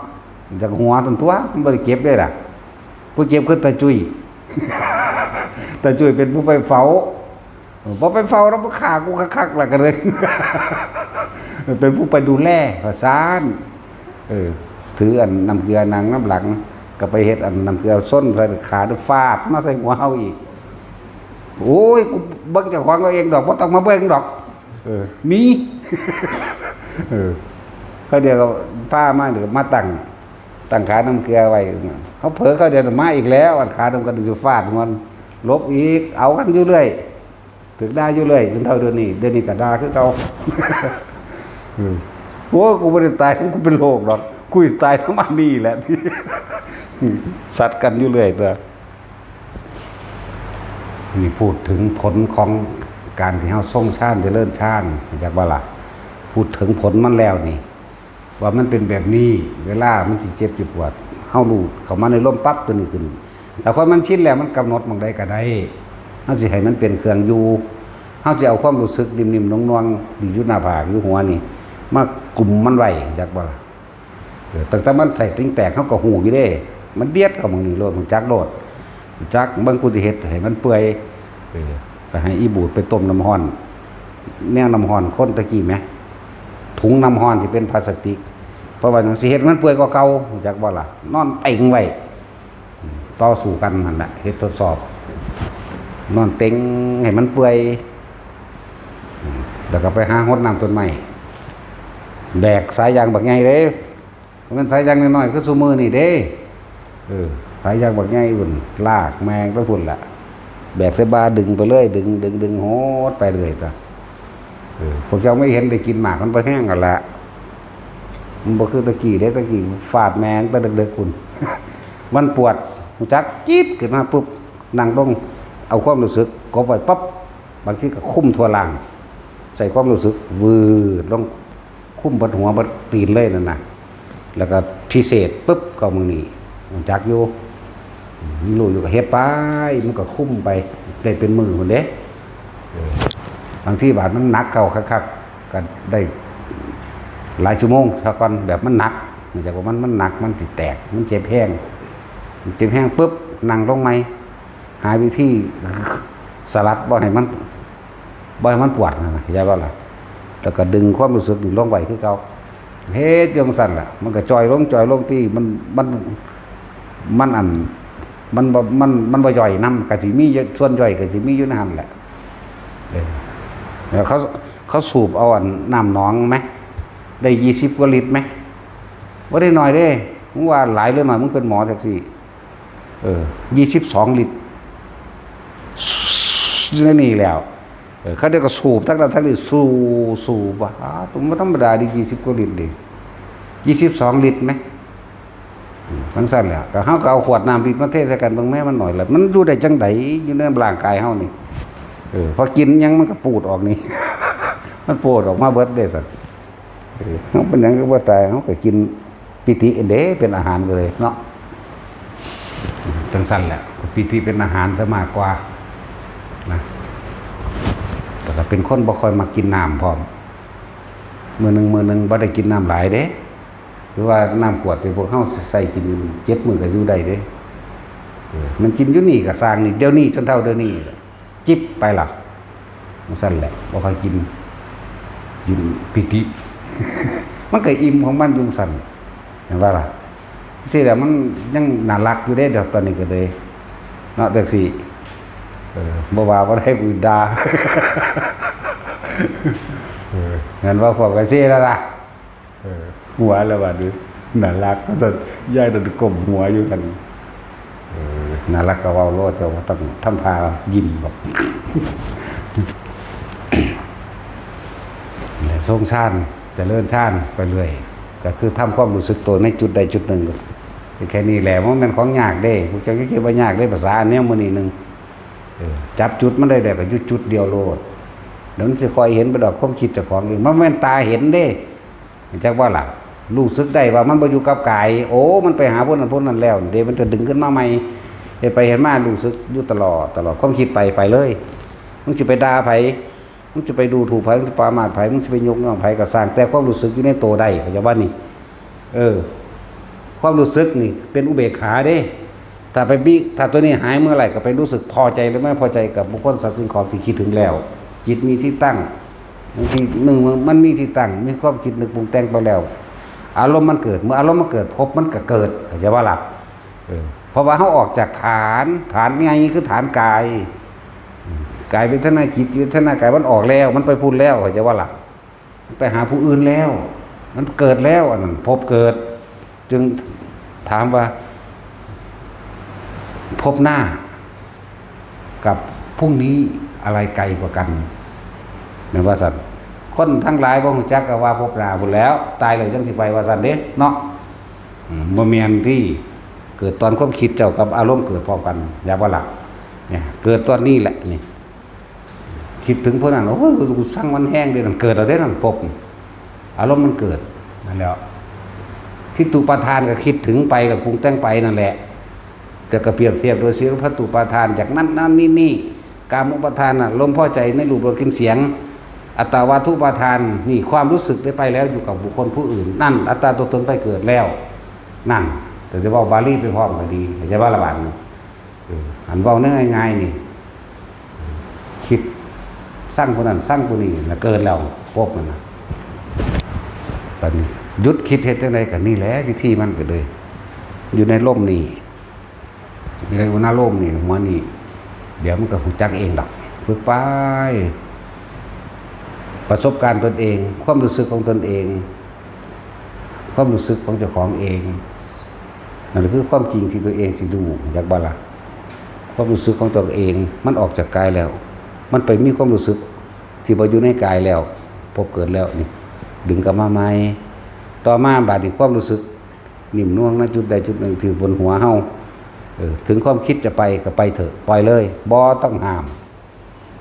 จากหัวจนตัวมันบริเก็บได้ล่ะผู้เจ็บคือตาจุย ตาจุยเป็นผู้ไปเฝ้าพอไปเฝ้าแล้วผู้ขากูคักๆละกันเลย เป็นผู้ไปดูแลประสานถืออันน้ำเกลือนางน้ำหลังก็ไปเฮ็ดอันน้ำเกลือส้นใส่ขาด้วยฟาดมาใส่หัวเฮาอีกโอ้ยกูเบิ่งเจ้าของเอาเองดอกบ่ต้องมาเบิ่งดอกมี เขาเดียวก็ผ้ามาเดี๋ยวมาตั้งขาน้ำเกลือไว้เขาเผลอเขาเดียวมาอีกแล้วอันขาน้ำกันจะฟาดมันลบอีกเอากันอยู่เรื่อยถึงได้อยู่เรื่อยจนเท่าเดือนนี้ก็ด่าคือเก่าโอ้กูไม่ได้ตายกูเป็นโรคดอกกูตายทั้งมันนี่แหละที่สัตว์กันอยู่เรื่อยตัวนี่พูดถึงผลของการที่เฮาส่งชาติเจริญชาติจากว่าล่ะพูดถึงผลมันแล้วนี่ว่ามันเป็นแบบนี้เวลามันสิเจ็บสิปวดเฮารู้เข้ามาในลมปั๊บตัวนี้ขึ้นแต่คนมันชินแล้วมันกำหนดมองได้ก็ได้เฮาสิให้มันเป็นเครื่องอยู่ เฮาจะเอาความรู้สึกนิ่มๆนวลๆอยู่หน้าผากอยู่หัวนี่มากลุ่มมันไว้จักบ่ล่ะตั้งแต่มันใส่ติ้งแตกเฮาก็หูอยู่เด้มันเดียดเข้าบางนี่โลดมันจักโลดจักเบิ่งกูสิเฮ็ดให้มันเปื่อยก็ให้อีบูดไปต้มน้ำร้อนแนวน้ำร้อนคนตะกี้แหมถุงน้ำร้อนที่เป็นพลาสติกเพราะว่าจังสิเฮ็ดมันเปื่อยกว่าเก่าจักบ่ล่ะนอนเต็งไว้ต่อสู้กันนั่นแหละเฮ็ดทดสอบนอนเต็งให้มันเปื่อยแล้วก็ไปหาหดน้ำต้นไม้แบกสายยางบักใหญ่เด้มันสายยางน้อยๆคือซุมือนี่เด้สายยางบักใหญ่อุ่นลากแมงต้นพุ่นล่ะแบกใส่บาดึงไปเลยดึงโหดไปเลยจ้ะพวกเจ้าไม่เห็นได้กินหมากมันไปแห้งกันละมันบ่คือตะกี้เด้ตะกี้ฟาดแมงตะเด็กๆคุณ มันปวดหูจักจี๊ดขึ้นมาปุ๊บนั่งลงเอาความรู้สึกกบไว้ปั๊บบางทีก็คุ้มทั่วล่าง ใส่ความรู้สึกวืดลงคุ้มบนหัวบนตีนเลยนั่นนะแล้วก็พิเศษปุ๊บก็มือนี่หูจักอยู่รู้อยู่กับเฮ็ดไปมันก็คุ้มไปได้เป็นมือคนเด้บางที่บาดมันหนักเก่าคักๆก็ได้หลายชั่วโมงถ้าก่อนแบบมันหนักมันจะว่ามันหนักมันติดแตกมันเจ็บแห้งปุ๊บนั่งลงไหมหาวิธีสลัดบ่ให้มันปวดนะเข้าใจบ่ล่ะแล้วก็ดึงความรู้สึกนี่ลงไว้คือเก่าเฮ็ดจังซั่นล่ะมันก็จอยลงที่มันอันมันบ่ย่อยนำก็สิมีส่วนย่อยก็สิมีอยู่ในหั่นแหละแล้วเขาสูบเอาอันน้ำหนองมั้ยได้20กว่าลิตรมั้ยบ่ได้น้อยเด้มึงว่าหลายเลยมามึงเป็นหมอจักซี่22ลิตรนี่แล้วเขาเรียกว่าสูบทั้งนั้นทั้งนี้สูบว่ามันธรรมดาดี20กว่าลิตรดิ22ลิตรมั้ยทั้งสั้นแหละก็เฮาก็เอาขวดน้ำลิตรมาเทใส่กันเบิ่งแม่มันหน่อยแหละมันอยู่ได้จังไดอยู่ในร่างกายเฮานี่พอกินยังมันก็ปูดออกนี่ มันปูดออกมาเบิดได้ซั่นเฮาเป็นหยังก็บ่ตายเฮาก็กินปิติเด้เป็นอาหารเลยเนาะจังซั่นแหละปิติเป็นอาหารซะมากกว่านะแต่ก็เป็นคนบ่ค่อยมากินน้ำพร้อมมื้อนึงบ่ได้กินน้ำหลายเด้หรือว่าน้ำขวดที่พวกเฮาใส่กิน7มื้อก็อยู่ได้เด้มันกินอยู่นี่ก็สร้างนี่เดี๋ยวนี้จนเท่าเดี๋ยวนี้จิบไปล่ะมันซั่นแหละบ่ค่อยกินปิติ มันก็อิ่มของมันอยู่ซั่นเห็นว่าล่ะสิแล้วมันยังน่ารักอยู่เด้เดี๋ยวตอนนี้ก็เลยเนาะจังซี่บ่ว่าบ่ได้กูด่า งั้นว่าพวกก็สิแล้วล่ะหัวแล้วว่าดูน่ารักก็จะย้ายตะกบหัวอยู่กันน่ารักก็เว้าโลดเจ้าต้องทำท่ายิ้มแบบทรงชาญเจริญชาญไปเรื่อยก็คือทำความรู้สึกตัวในจุดใดจุดหนึ่งแค่นี้แหละมันเป็นของยากเด้พวกเจ้าก็คิดว่ายากได้ภาษาอันนี้มื้อนี้นึงจับจุดมันได้แต่ก็อยู่จุดเดียวโลดเดี๋ยวมันสิคอยเห็นไปดอกความคิดเจ้าของเองมันแม่นตาเห็นเด้จักว่าล่ะรู้สึกได้ว่ามันบ่อยู่กับกายโอ้มันไปหาพวกนั้นแล้วเดี๋ยวมันจะดึงขึ้นมาใหม่เฮ็ดไปเห็นมารู้สึกอยู่ตลอดความคิดไปเลยมึงสิไปด่าไผมึงจะไปดูถูกไผมึงจะประมาทไผมึงจะไปยกย่องไผก็สร้างแต่ความรู้สึกอยู่ในตัวได้เข้าใจว่านี่ความรู้สึกนี่เป็นอุเบกขาเด้ถ้าตัวนี้หายเมื่อไหร่ก็ไปรู้สึกพอใจหรือไม่พอใจกับบุคคลสัตว์สิ่งของที่คิดถึงแล้วจิตมีที่ตั้งบางทีหนึ่งมันมีที่ตั้งมีความคิดนึกปรุงแต่งไปแล้วอารมณ์มันเกิดเมื่ออารมณ์มันเกิดภพมันก็เกิดเข้าใจว่าล่ะเพราะว่าเขาออกจากฐานไงคือฐานกายเวทนาจิตเวทนากายมันออกแล้วมันไปพูดแล้วเข้าใจว่าล่ะไปหาผู้อื่นแล้วมันเกิดแล้วอันนั้นภพเกิดจึงถามว่าภพหน้ากับพรุ่งนี้อะไรไกลกว่ากันแม่นว่าซั่นคนทั้งหลายบ่ฮู้จักก็ว่าภพหน้าพุ่นแล้วตายแล้วจังสิไปว่าซั่นเด้เนาะบ่แม่นที่เกิดตอนความคิดเจ้ากับอารมณ์เกิดพร้อมกันอย่าว่าล่ะเนี่ยเกิดตอนนี้แหละนี่คิดถึงพวกนั้นโอ้ยกูสั่งมันแห้งเด้นั่นเกิดแล้วเด้นั่นภพอารมณ์มันเกิดนั่นแล้วทิฏฐุปาทานก็คิดถึงไปแล้วปรุงแต่งไปนั่นแหละแต่ก็เปรียบเทียบโดยสิพระตุปาทานจากนั้นนี่ กามอุปทานน่ะลมพอใจในรูปรสกลิ่นเสียงอัตตาวาทุปาทานนี่ความรู้สึกได้ไปแล้วอยู่กับบุคคลผู้อื่นนั่นอัตตาตัวตนไปเกิดแล้วนั่นแต่จะว่าบาลีไปพร้อมก็ดีจะว่าระบาดนี่หันเว้าเนื้อง่ายๆนี่คิดสร้างคนนั้นสร้างคนนี้แล้วเกิดแล้วพบมันนะบัดนี้หยุดคิดเฮ็ดจังได๋ก็นี่แหละวิธีมันก็เลยอยู่ในร่มนี่มีอะไรอยู่หน้าร่มนี่หัวนี่เดี๋ยวมันก็หูจักเองดอกฝึกไปประสบการณ์ตนเองความรู้สึกของตนเองความรู้สึกของเจ้าของเองนั่นคือความจริงที่ตัวเองสิดูอยากบ่ล่ะความรู้สึกของตัวเองมันออกจากกายแล้วมันไปมีความรู้สึกที่บ่อยู่ในกายแล้วพบเกิดแล้วนี่ดึงกลับมาใหม่ต่อมาบาดนี้ความรู้สึกนิ่มน่วงณจุดใดจุดหนึ่งถือบนหัวเฮาถึงความคิดจะไปก็ไปเถอะปล่อยเลยบ่ต้องห้าม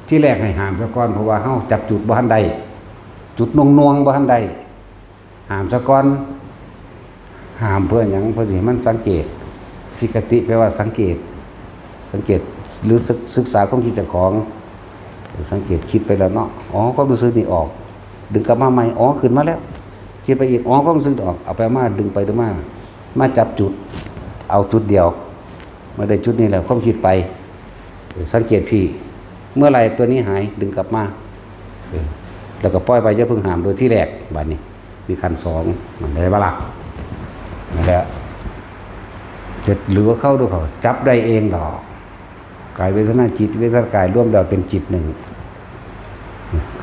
ที่แรกให้ห้ามซะก่อนเพราะว่าเฮาจับจุดบ่ทันใดจุดน่วงๆบ่ทันใดห้ามซะก่อนห้ามเพื่อหยังเพื่อสิมันสังเกตสิกติแปลว่าสังเกตหรือศึกษาความคิดเจ้าของสังเกตคิดไปแล้วเนาะอ๋อความรู้สึกนี่ออกดึงกลับมาใหม่อ๋อขึ้นมาแล้วคิดไปอีกอ๋อความรู้สึกออกเอาไปมาดึงไปดึงมาจับจุดเอาจุดเดียวเมื่อได้จุดนี้แล้วความคิดไปสังเกตพี่เมื่อไรตัวนี้หายดึงกลับมาแล้วก็ปล่อยไปอย่าเพิ่งหามโดยที่แรกบัดนี้มีขั้นสองมันได้บ่ล่ะนั่นแหละจะหรือว่าเข้าดูเขาจับได้เองดอกกายเวทนาจิตเวทนากายร่วมเดียวเป็นจิตหนึ่ง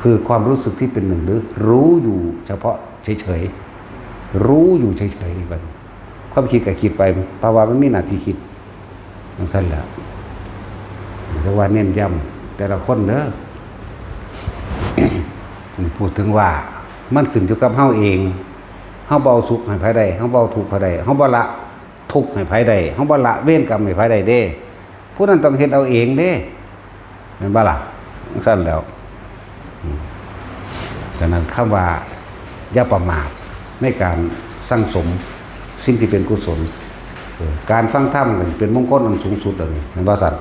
คือความรู้สึกที่เป็นหนึ่งหรือรู้อยู่เฉพาะเฉยๆรู้อยู่เฉยๆบัดความคิดก็คิดไปภาวะมันมีหน้าที่คิดนั่นสั่นแหละแต่ว่าเน้นย้ำแต่ละคนเด้อ พูดถึงว่ามันขึ้นอยู่กับเฮาเองเฮาเบาสุขให้ไผได้เฮาเบาทุกข์ไผได้เฮาบ่ละทุกข์ให้ไผได้เฮาบ่ละเวรกรรมให้ไผได้เด้ผู้นั้นต้องเฮ็ดเอาเองเด้แม่นบ่ล่ะซั่นแล้วฉะนั้นคำว่าอย่าประมาทในการสร้างสมสิ่งที่เป็นกุศลการฟังธรรมก็เป็นมงคลอันสูงสุดเลยแม่นบ่ซั่น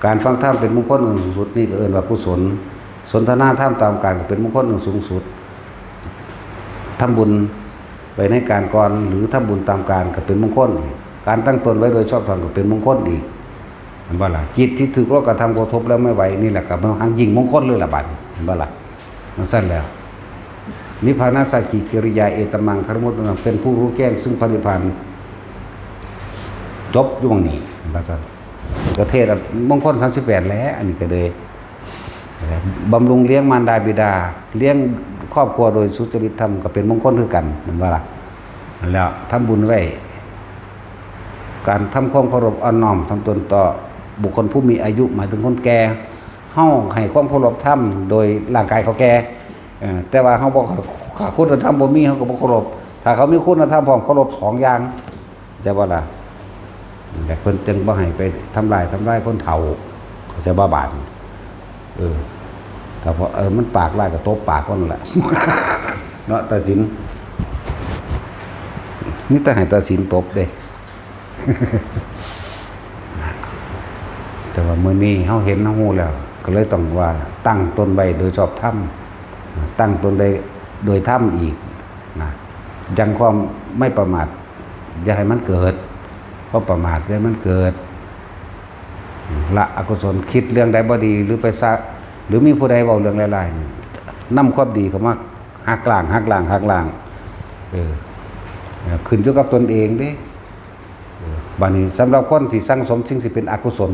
การฟังธรรมเป็นมงคลอันสูงสุดนี่ก็เอิ้นว่ากุศลสนทนาธรรมตามการก็เป็นมงคลอันสูงสุดทำบุญไปในการก่อนหรือทำบุญตามการก็เป็นมงคลการตั้งตนไว้โดยชอบธรรมก็เป็นมงคลอีกเห็นบ่ล่ะจิตที่ถูกโลกกระทำกระทบแล้วไม่ไหวนี่แหละก็มันหังยิ่งมงคลเลยล่ะบัดเห็นบ่ล่ะมันสั้นแล้วนิพพานาสัจจิกิริยาเอตมังคารมุตตังเป็นผู้รู้แจ้งซึ่งพระนิพพานจบอยู่ตรงนี้ว่าซั่นประเทศมงคล38แล้วอันนี้ก็เลยบำรุงเลี้ยงมารดาบิดาเลี้ยงครอบครัวโดยสุจริตธรรมก็เป็นมงคลคือกันเห็นบ่ล่ะแล้วทำบุญไว้การทำความเคารพอ่อนน้อมทำตนต่อบุคคลผู้มีอายุหมายถึงคนแก่เฮาให้ความเคารพธรรมโดยร่างกายเขาแก่แต่ว่าเฮาบ่คุณธรรมบ่มีเฮาก็บ่เคารพถ้าเขามีคุณธรรมพร้อมเคารพ2อย่างจะบ่ล่ะแต่เพิ่นจึงบ่ให้ไปทำลายคนเฒ่าเขาจะบ่บาดแต่พอมันปากลายก็ตบปากมันแหละ เนาะตัดสินนี่แต่ให้ตัดสินตบเด้ แต่ว่ามื้อนี้เฮาเห็นเฮาฮู้แล้วก็เลยต้องว่าตั้งตนไว้โดยชอบธรรมตั้งตนได้โดยธรรมอีกนะยังความไม่ประมาทอย่าให้มันเกิดเพราะประมาทอย่าให้มันเกิดละอกุศลคิดเรื่องใดบ่ดีหรือไปซะหรือมีผู้ใดเว้าเรื่องร้ายๆนำความดีเข้ามาหักล้างขึ้นอยู่กับตนเองเด้บัดนี้สำหรับคนที่สั่งสมสิ่งที่เป็นอกุศล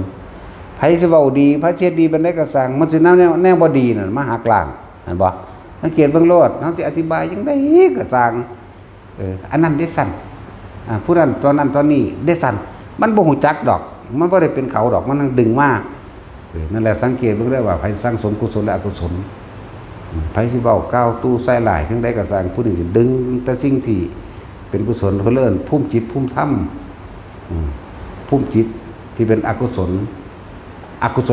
ไผสิเว้าดีไผเฮ็ดดีเป็นได้ก็สั่งมันสิแนวบ่ดีนั่นมาหักล้างเห็นบ่สังเกตเบิ่งโลดเฮาสิอธิบายจังได๋ก็สั่งอันนั้นได้สั่นผู้นั้นตอนนั้นตอนนี้ได้สั่นมันบ่ฮู้จักดอกมันบ่ได้เป็นเขาดอกมันดึงมานั่นแหละสังเกตเบิ่งได้ว่าไผสั่งสมกุศลและอกุศลไผสิเว้าก้าวตู้ใส่หลายจังได๋ก็สั่งผู้นี้สิดึงแต่สิ่งที่เป็นกุศลเพิ่นเอิ้นภูมิจิตภูมิธรรมภูมิจิตที่เป็นอกุศ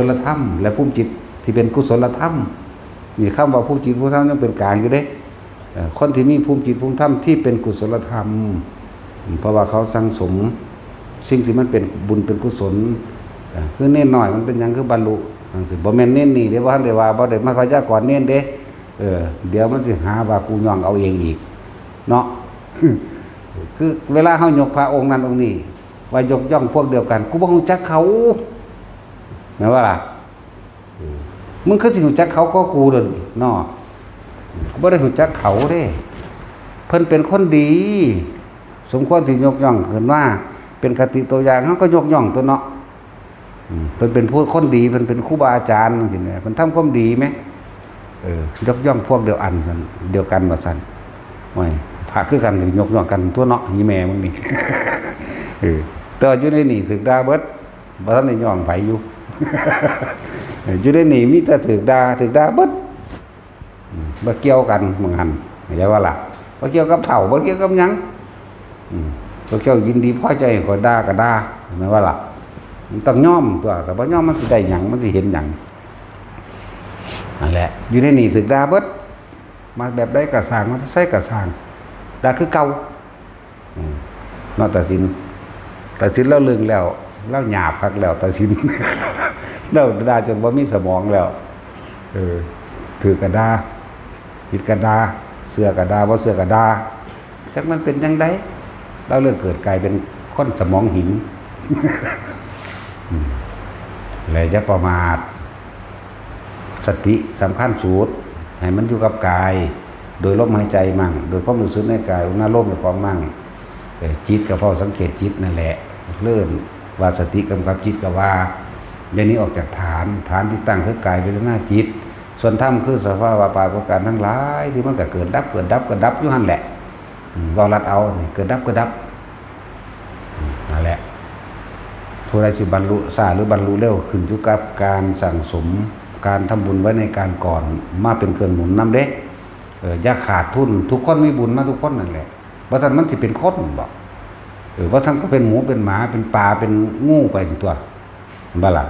ลธรรมและภูมิจิตที่เป็นกุศลธรรมนี่คำว่าภูมิจิตภูมิธรรมยังเป็นกลางอยู่เด้คนที่มีภูมิจิตภูมิธรรมที่เป็นกุศลธรรมเพราะว่าเขาสั่งสมสิ่งที่มันเป็นบุญเป็นกุศลคือเน้นหน่อยมันเป็นหยังคือบรรลุ จังซี่บ่แม่นเน้นนี่เด้บ่ทันได้ว่าบ่ได้มาพยากรณ์เน้นเด้เดี๋ยวมันสิหาว่ากูย่องเอาเองอีกเนาะ คือเวลาเฮายกพระองค์นั้นองค์นี้ว่ายกย่องพวกเดียวกันกูบ่รู้จักเขาแม่นว่าล่ะมึงคือสิรู้จักเขาก็กูเด้อเนาะกูบ่ได้รู้จักเขาเด้เพิ่นเป็นคนดีสมควรที่ยกย่องขึ้นว่าเป็นคติตัวอย่างเฮาก็ยกย่องตัวเนาะเพิ่นเป็นผู้คนดีเพิ่นเป็นครูบาอาจารย์จังซี่แหมเพิ่นทำความดีไหมยกย่องพวกเดียวกันว่าซั่นโอ้ยพระคือกันยกย่องกันตัวเนาะอีแม่มึงนี่ แต่อยู่ในนี่ถึกด่าเบิดบ่ทันได้ย่องไผอยู่ อยู่ในนี่มีแต่ถึกด่าเบิดบ่เกี่ยวกันมึงหั่นเข้าใจว่าล่ะบ่เกี่ยวกับเฒ่าบ่เกี่ยวกับหยังพวกเจ้ายินดีพอใจก็ด่าก็ด่าแม่นว่าล่ะมันต้องยอมตัวแต่บ่ยอมมันสิได้หยังมันสิเห็นหยังนั่นแหละอยู่ในนี่ถึกด่าเบิดมาแบบใดก็สร้างมันใส่ก็สร้างด่าคือเก่าเนาะตัดสินแล้วลึงแล้วหยาบคักแล้วตัดสิน แล้วด่าจนบ่มีสมองแล้วถือกระดาผิดกระดาเสื้อกระดาบ่เสื้อกระดาจักมันเป็นจังได๋เราเรื่องเกิดกลายเป็นคนสมองหิน เลยจะประมาทสติสำคัญสุดให้มันอยู่กับกายโดยลมหายใจมั่งโดยความรู้สึกในกายอุณหภูมิในความมั่งจิตก็เฝ้าสังเกตจิตนั่นแหละเลื่อนว่าสติกำกับจิตก็ว่าอย่างนี้ออกจากฐานที่ตั้งคือกายเวทนาจิตส่วนธรรมคือสภาวะปรากฏการณ์ทั้งหลายที่มันก็เกิดดับอยู่หั่นแหละเราลัดเอาเกิดดับนั่นแหละผู้ใดสิบรรลุช้าหรือบรรลุเร็วขึ้นอยู่กับการสั่งสมการทำบุญไว้ในการก่อนมาเป็นเครื่องหนุนนำเด้อย่าขาดทุนทุกคนมีบุญมาทุกคนนั่นแหละบ่ทันมันสิเป็นคนบ่บ่ทันก็เป็นหมูเป็นหมาเป็นปลาเป็นงูไปตัวบ่ล่ะ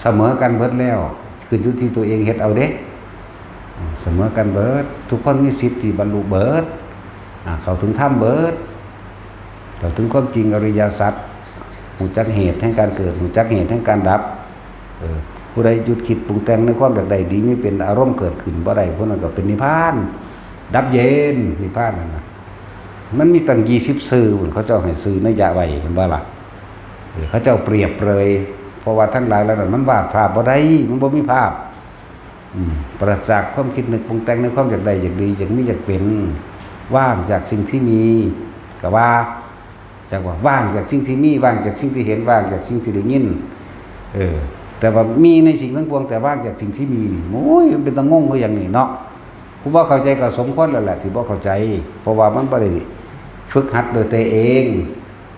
เสมอกันเบิดแล้วขึ้นอยู่ที่ตัวเองเฮ็ดเอาเด้เสมอกันเบิดทุกคนมีสิทธิ์ที่บรรลุเบิดเข้าถึงธรรมเบิดเข้าถึงความจริงอริยสัจรู้จักเหตุแห่งการเกิดรู้จักเหตุแห่งการดับผู้ใดหยุดคิดปรุงแต่งในความอยากใดดีไม่เป็นอารมณ์เกิดขึ้นบ่ได้ผู้นั้นก็เป็นนิพพานดับเย็นนิพพานนั่นน่ะมันมีตั้ง20ซื่อเขาเจ้าให้ซื่อในยะไว้เห็นบ่ล่ะเขาเจ้าเปรียบเลยเพราะว่าทั้งหลายแล้วนั้นมันวาดภาพบ่ได้มันบ่มีภาพปราศจากความคิดนึกปรุงแต่งในความอยากใดอยากดีอยากมีอยากเป็นว่างจากสิ่งที่มีก็ว่าจากว่าว่างจากสิ่งที่มีว่างจากสิ่งที่เห็นว่างจากสิ่งที่ได้ยินแต่ว่ามีในสิ่งทั้งปวงแต่ว่างจากสิ่งที่มีโอ้ยมันเป็นตะงงคืออย่างนี้เนาะผู้บ่เข้าใจก็สมควรแล้วแหละที่บ่เข้าใจเพราะว่ามันบ่ได้ฝึกหัดโดยตัวเอง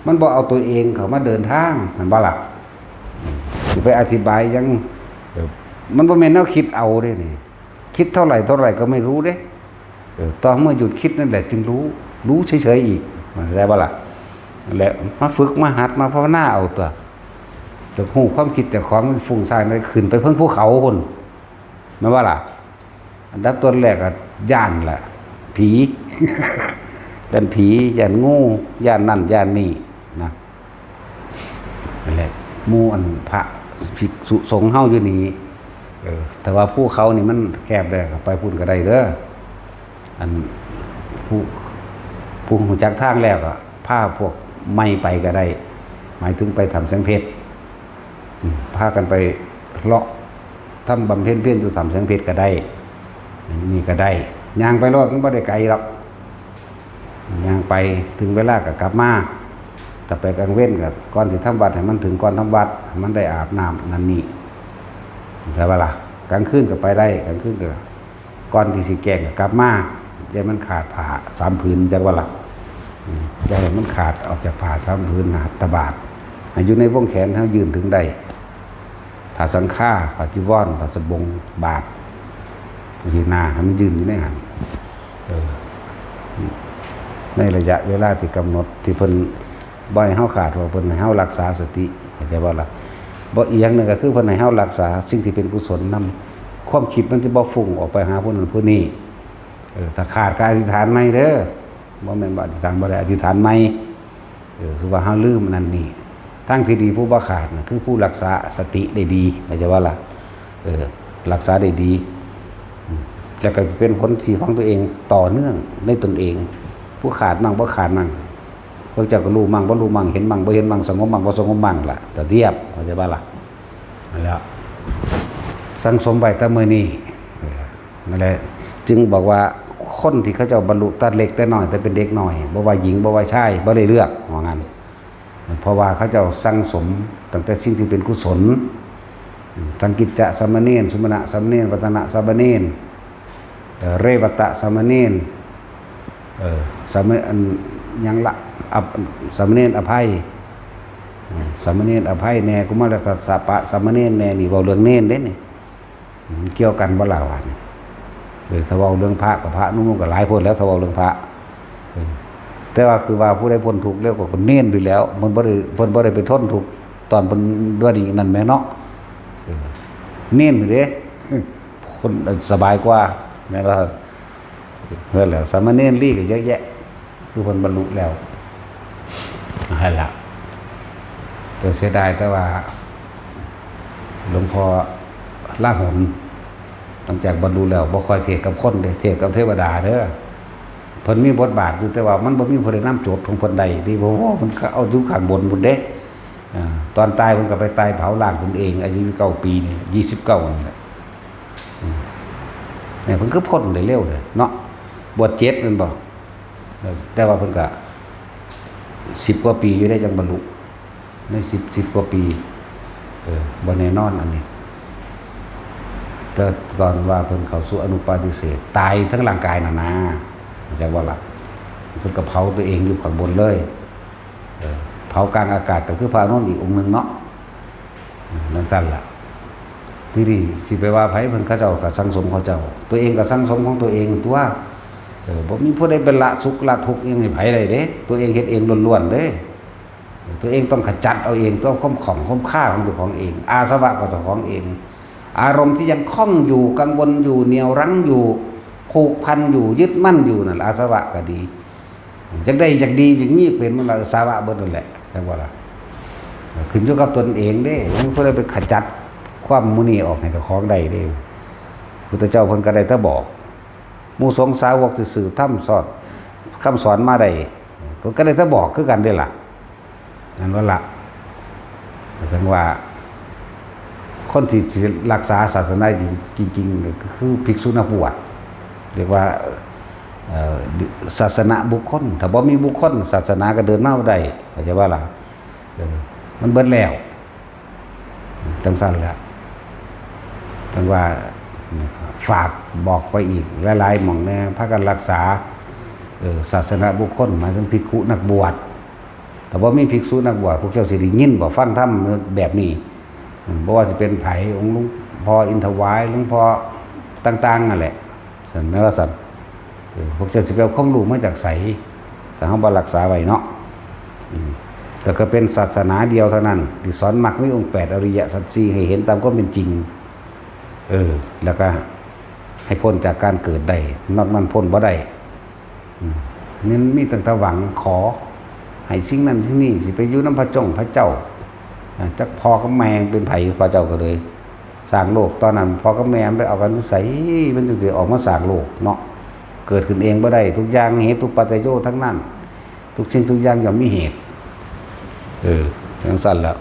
มันบ่เอาตัวเองเข้ามาเดินทางมันบ่ล่ะสิไปอธิบายยังมันบ่แม่นแนวคิดเอาเด้นี่คิดเท่าไหร่ก็ไม่รู้เด้ตอนเมื่อหยุดคิดนั่นแหละจึงรู้เฉยๆอีกมันได้บ่ล่ะแล้วมาฝึกมาหัดมาภาวนาเอาตัวแต่หูความคิดแต่ของมันฟุ้งซ่านได้ขึ้นไปเพิ่งภูเขาคนมันว่าล่ะอันดับต้นแรกก็ย่านล่ะผี ย่านผีย่านงูย่านนั่นย่านนี่นะนั่นแหละหมู่อันพระภิกษุสงฆ์เฮาอยู่นี่แต่ว่าภูเขานี่มันแคบได้ก็ไปพุ่นก็ได้เด้ออันผู้รู้จักทางแล้วก็พาพวกไม่ไปก็ได้หมายถึงไปทำสังเพชรพากันไปเลาะทำบำเพ็ญเพียรอยู่ทำสังเพชรก็ได้นี่ก็ได้ย่างไปรอดมันไม่ได้ไกลหรอกย่างไปถึงเวลาก็กลับมาแต่ไปกลางเว้นกับก่อนที่ทำวัดให้มันถึงก่อนทำวัดมันได้อาบน้ำนั่นนี่แต่ว่าล่ะกลางคืนก็ไปได้กลางคืนก็ก่อนที่สิแกงก็กลับมาอย่ามันขาดผ้า3 ผืนจังว่าล่ะอย่าให้มันขาดออกจากผ้า3 ผืนหัตถบาทอยู่ในวงแขนเขายืนถึงได้ผ้าสังฆาผ้าจีวรผ้าสบงบาททีนาให้มันยืนอยู่ในหันในระยะเวลาที่กำหนดที่เพิ่นบ่ให้เฮาขาดว่าเพิ่นให้เฮารักษาสติเข้าใจบ่ล่ะบ่อีกอย่างนึงก็คือเพิ่นให้เฮารักษาสิ่งที่เป็นกุศลนำความคิดมันจะบ่ฟุ้งออกไปหาผู้นั้นผู้นี้ถ้าขาดก็อธิษฐานใหม่เด้อบ่แม่นว่าอธิษฐานบ่ได้อธิษฐานใหม่คือว่าเฮาลืมนั่นนี่ทางที่ดีผู้บ่ขาดน่ะคือผู้รักษาสติได้ดีเข้าใจบ่ล่ะ รักษาได้ดีแล้วก็เป็นผลที่ของตัวเองต่อเนื่องในตนเอง ผู้ขาดมั่งบ่ขาดมั่งพวกเจ้าก็รู้มั่งบ่รู้มั่งเห็นมั่งบ่เห็นมั่งสงบมั่งบ่สงบมั่งล่ะแต่เทียบเข้าใจบ่ล่ะนั่นแหละสังสมไว้แต่มื้อนี้นั่นแหละจึงบอกว่าคนที่เขาเจ้าบรรลุตัดเล็กแต่น้อยแต่เป็นเด็กน้อยบ่ว่าหญิงบ่ว่าชายบ่ได้เลือกว่างั้นเพราะว่าเขาเจ้าสังสมตั้งแต่สิ่งที่เป็นกุศลสังกิจจะสามเณรสุมาณะสามเณรวัฒนะสามเณรเรวตะสามเณรสามเณรยังละสามเณรอภัยสามเณรอภัยแน่กุมารกัสสปะสามเณรแน่นี่เว้าเรื่องเณรเด้นี่เกี่ยวกันบ่ล่ะว่านี่ถ้าเว้าเรื่องพระกับพระนุ่มก็หลายพ้นแล้วถ้าเว้าเรื่องพระแต่ว่าคือว่าผู้ใดพ้นทุกข์แล้วก็คนเณรไปแล้วมันบ่ได้ไปทนทุกข์ตอนเพิ่นด้วยนี่นั่นแหมเนาะเณรไปเด้คนสบายกว่าแม่นว่านั่นแหละสามเณรลีก็เยอะแยะคือเพิ่นบรรลุแล้วนั่นล่ะแต่เสียดายแต่ว่าหลวงพ่อล่าหนหลังจากบรรลุแล้วบ่ค่อยเทศกับคนเด้เทศกับเทวดาเด้อเพิ่นมีบทบาทอยู่แต่ว่ามันบ่มีผู้ใดนำโจทย์ของเพิ่นใดที่บ่มันก็เอาอยู่ข้างบนพุ่นเด้ตอนตายเพิ่นก็ไปตายเผาร่างตนเองอายุ9ปีนี่29นี่แหละเนี่ยเพิ่นก็พ้นได้เร็วเลยเนาะบวช7แม่นบ่แต่ว่าเพิ่นก็10กว่าปีอยู่ได้จังบรรลุใน10กว่าปีบ่แน่นอนอันนี้แต่ตอนว่าเพิ่นเข้าสู่อนุปาทิเสสตายทั้งร่างกายน่ะนะจังว่าล่ะเพิ่นก็เผาตัวเองอยู่ข้างบนเลยเผากลางอากาศก็คือพระอนุนอีกองค์นึงเนาะนั่นซั่นล่ะที่นี่สิไปว่าไผเพิ่นเขาเจ้าก็สังสมเขาเจ้าตัวเองก็สังสมของตัวเองตัวบ่มีผู้ใดเป็นละสุขละทุกข์ยังให้ไผได้เด้ตัวเองเฮ็ดเองล้วนๆเด้ตัวเองต้องขจัดเอาเองต้องความของความค่าของตัวของเองอาสวะของตัวของเองอารมณ์ที่ยังคล้องอยู่กังวลอยู่เหนี่ยวรั้งอยู่ผูกพันอยู่ยึดมั่นอยู่นั่นอาสวะก็ดีจักได้จักดีอย่างนี้เป็นมันอาสวะเบิดนั่นแหละจังว่าล่ะขึ้นอยู่กับตนเองเด้บ่ผู้ใดไปขจัดความมุนีออกให้เจ้าของได้เด้พุทธเจ้าเพิ่นก็ได้แต่บอกหมู่สงฆ์สาวกที่สืบธรรมสอนคำสอนมาได้ก็ได้แต่บอกคือกันเด้ล่ะนั่นว่าล่ะจังว่าคนที่รักษาศาสนาจริงๆก็คือภิกษุนักบวชเรียกว่าศาสนาบุคคลถ้าบ่มีบุคคลศาสนาก็เดินมาบ่ได้เข้าใจว่าล่ะมันเบิดแล้วจังซั่นแหละจังว่าฝากบอกไปอีกหลายๆหม่องแน่พากันรักษาศาสนาบุคคลหมายถึงภิกขุนักบวชแต่ว่ามีภิกษุนักบวชพวกเจ้าสิได้ยินบ่ฟังธรรมแบบนี้บ่ว่าสิเป็นไผองค์หลวงพ่ออินทวายหลวงพ่อต่างๆนั่นแหละซั่นแม่ว่าซั่นพวกเจ้าสิไปเอาความรู้มาจากไสแต่เฮาบ่รักษาไว้เนาะแต่ก็เป็นศาสนาเดียวเท่านั้นที่สอนมรรคมีองค์8อริยสัจ4ให้เห็นตามความเป็นจริงแล้วก็ให้พ้นจากการเกิดได้นอกนั้นพ้นบ่ได้นี่มีตั้งแต่หวังขอให้สิ่งนั้นสิ่งนี้สิไปอยู่นำพระเจ้าจักพ่อกับแม่เป็นไผพระเจ้าก็เลยสร้างโลกตอนนั้นพ่อกับแม่ไปเอากันใส่มันจึงสิออกมาสร้างโลกเนาะเกิดขึ้นเองบ่ได้ทุกอย่างเหตุปัจจัยโยทั้งนั้นทุกสิ่งทุกอย่างย่อมมีเหตุจังซั่นแล้ว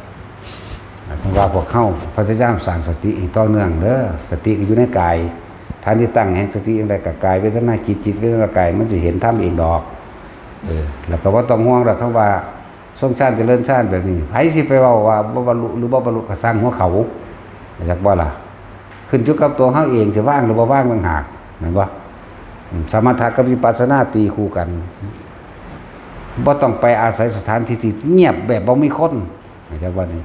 เพราะว่าพวกเข้าพยายามสร้างสติต่อเนื่องเด้อสติก็อยู่ในกายฐานที่ตั้งแห่งสติอย่างไรกับกายเวทนาจิตเวทนากายมันจะเห็นธรรมเองดอกแล้วก็บ่ต้องห่วงหรอกคำว่าทรงชาติเจริญชาติแบบนี้ไผสิไปเว้าว่าบ่บรรลุหรือบ่บรรลุก็สร้างหัวเขาอยากบ่ล่ะขึ้นอยู่กับตัวเฮาเองสิว่างหรือบ่ว่างต่างหากแม่นบ่สมถะกับวิปัสสนาตีคู่กันบ่ต้องไปอาศัยสถานที่ที่เงียบแบบบ่มีคนจังว่านี่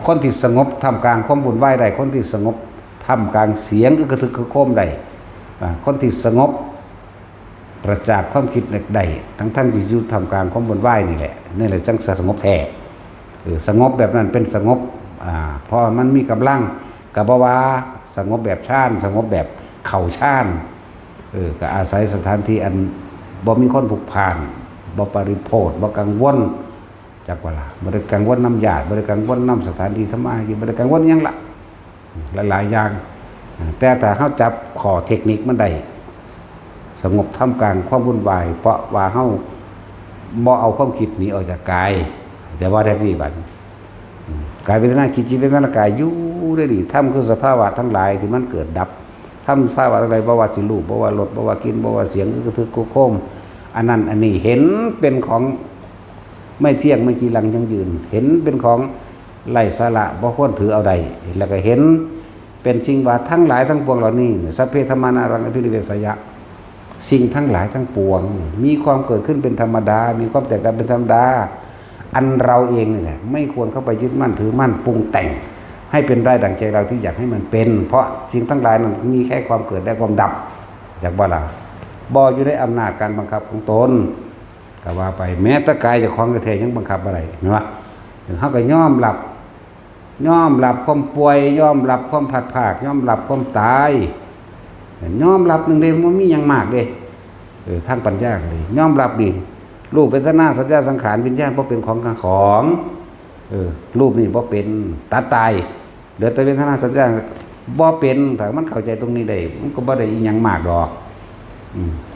คนที่สงบท่ามกลางความวุ่นวายได้คนที่สงบท่ามกลางเสียงก็กระทึกกระโคมได้คนที่สงบประจักษ์ความคิดได้ทั้งที่อยู่ท่ามกลางความวุ่นวายนี่แหละนี่แหละจังสงบแท้สงบแบบนั้นเป็นสงบเพราะมันมีกำลังก็บ่ว่าสงบแบบฌานสงบแบบเข้าฌานก็อาศัยสถานที่อันบ่มีคนผูกพันบ่ปริโภทบ่กังวลจักว่าล่ะบ่ได้กังวลน้ำญาติบ่ได้กังวลน้ำสถานที่ธรรมะบ่ได้กังวลหยังล่ะ หลายๆอย่างแต่ถ้าเฮาจับข้อเทคนิคมันได้สงบท่ามกลางความวุ่นวายเพราะว่าเฮาบ่เอาความคิดหนีออกจากกายแต่ว่าแท้ที่บัดกายเวทนาจิตเวทนากายอยู่ได้ดีธรรมคือสภาวะทั้งหลายที่มันเกิดดับธรรมสภาวะอะไรบ่ว่าสิรูปบ่ว่ารสบ่ว่ากินบ่ว่าเสียงคือทึกโคมอันนั้นอันนี้เห็นเป็นของไม่เที่ยงไม่จีรังยั่งยืนเห็นเป็นของไร้สาระบ่ควรถือเอาใดแล้วก็เห็นเป็นสิ่งว่าทั้งหลายทั้งปวงเหล่านี้สัพเพธรรมานารังอภินิเวสยะสิ่งทั้งหลายทั้งปวงมีความเกิดขึ้นเป็นธรรมดามีความแตกดับเป็นธรรมดาอันเราเองนี่แหละไม่ควรเข้าไปยึดมั่นถือมั่นปรุงแต่งให้เป็นได้ดังใจเราที่อยากให้มันเป็นเพราะสิ่งทั้งหลายนั้นมีแค่ความเกิดและความดับจากว่าล่ะบ่อยู่ในอำนาจการบังคับของตนก็ว่าไปแม้แต่กายเจ้าของกระเทยยังบังคับอะไรเนาะเฮาก็ยอมรับความป่วยยอมรับความผัดผากยอมรับความตายยอมรับนึงเด้มันมีหยังมากเด้ทางปัญญาเลยยอมรับนี่รูปเวทนาสัญญาสังขารวิญญาณบ่เป็นของรูปนี่บ่เป็นตายเหลือแต่เวทนาสัญญาบ่เป็นถ้ามันเข้าใจตรงนี้ได้มันก็บ่ได้อีหยังมากดอก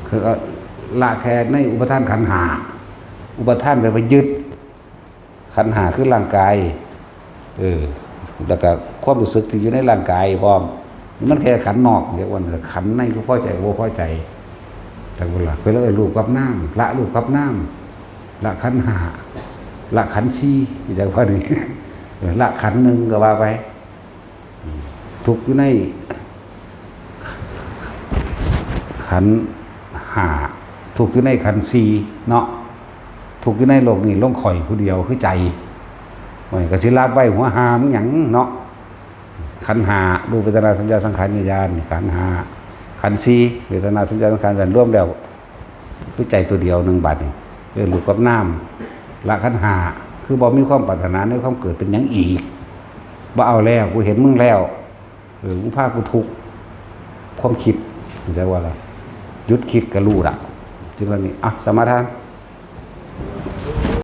คือละแค่ในอุปทานขันธ์ห้าอุปทานแปลว่ายึดขันธ์ห้าคือร่างกายแล้วก็ความรู้สึกที่อยู่ในร่างกายพร้อมมันแค่ขันธ์นอกเรียกว่าขันธ์ในก็พอใจบ่พอใจแต่เวลาไปเลยรูปกับน้ำละรูปกับน้ำละขันธ์ห้าละขันธ์สี่จากว่านี่ละขันธ์หนึ่งก็ว่าไปทุกอยู่ในขันธ์ห้าทุกอยู่ในขันธ์สี่เนาะทุกอยู่ในโลกนี้ลงข่อยผู้เดียวคือใจมันก็สิลาบไว้หัวหามหยังเนาะขันธ์ห้ารูปเวทนาสัญญาสังขารวิญญาณขันธ์ห้าขันธ์สี่เวทนาสัญญาสังขารวิญญาณรวมแล้วคือใจตัวเดียวหนึ่งบาทนี่รูปกับน้ำละขันธ์ห้าคือบ่มีความปรารถนาในความเกิดเป็นหยังอีกบ่เอาแล้วกูเห็นมึงแล้วมึงพากูทุกข์ความคิดจะว่าอะไรหยุดคิดก็รู้ละจึงว่านี่สมาทาน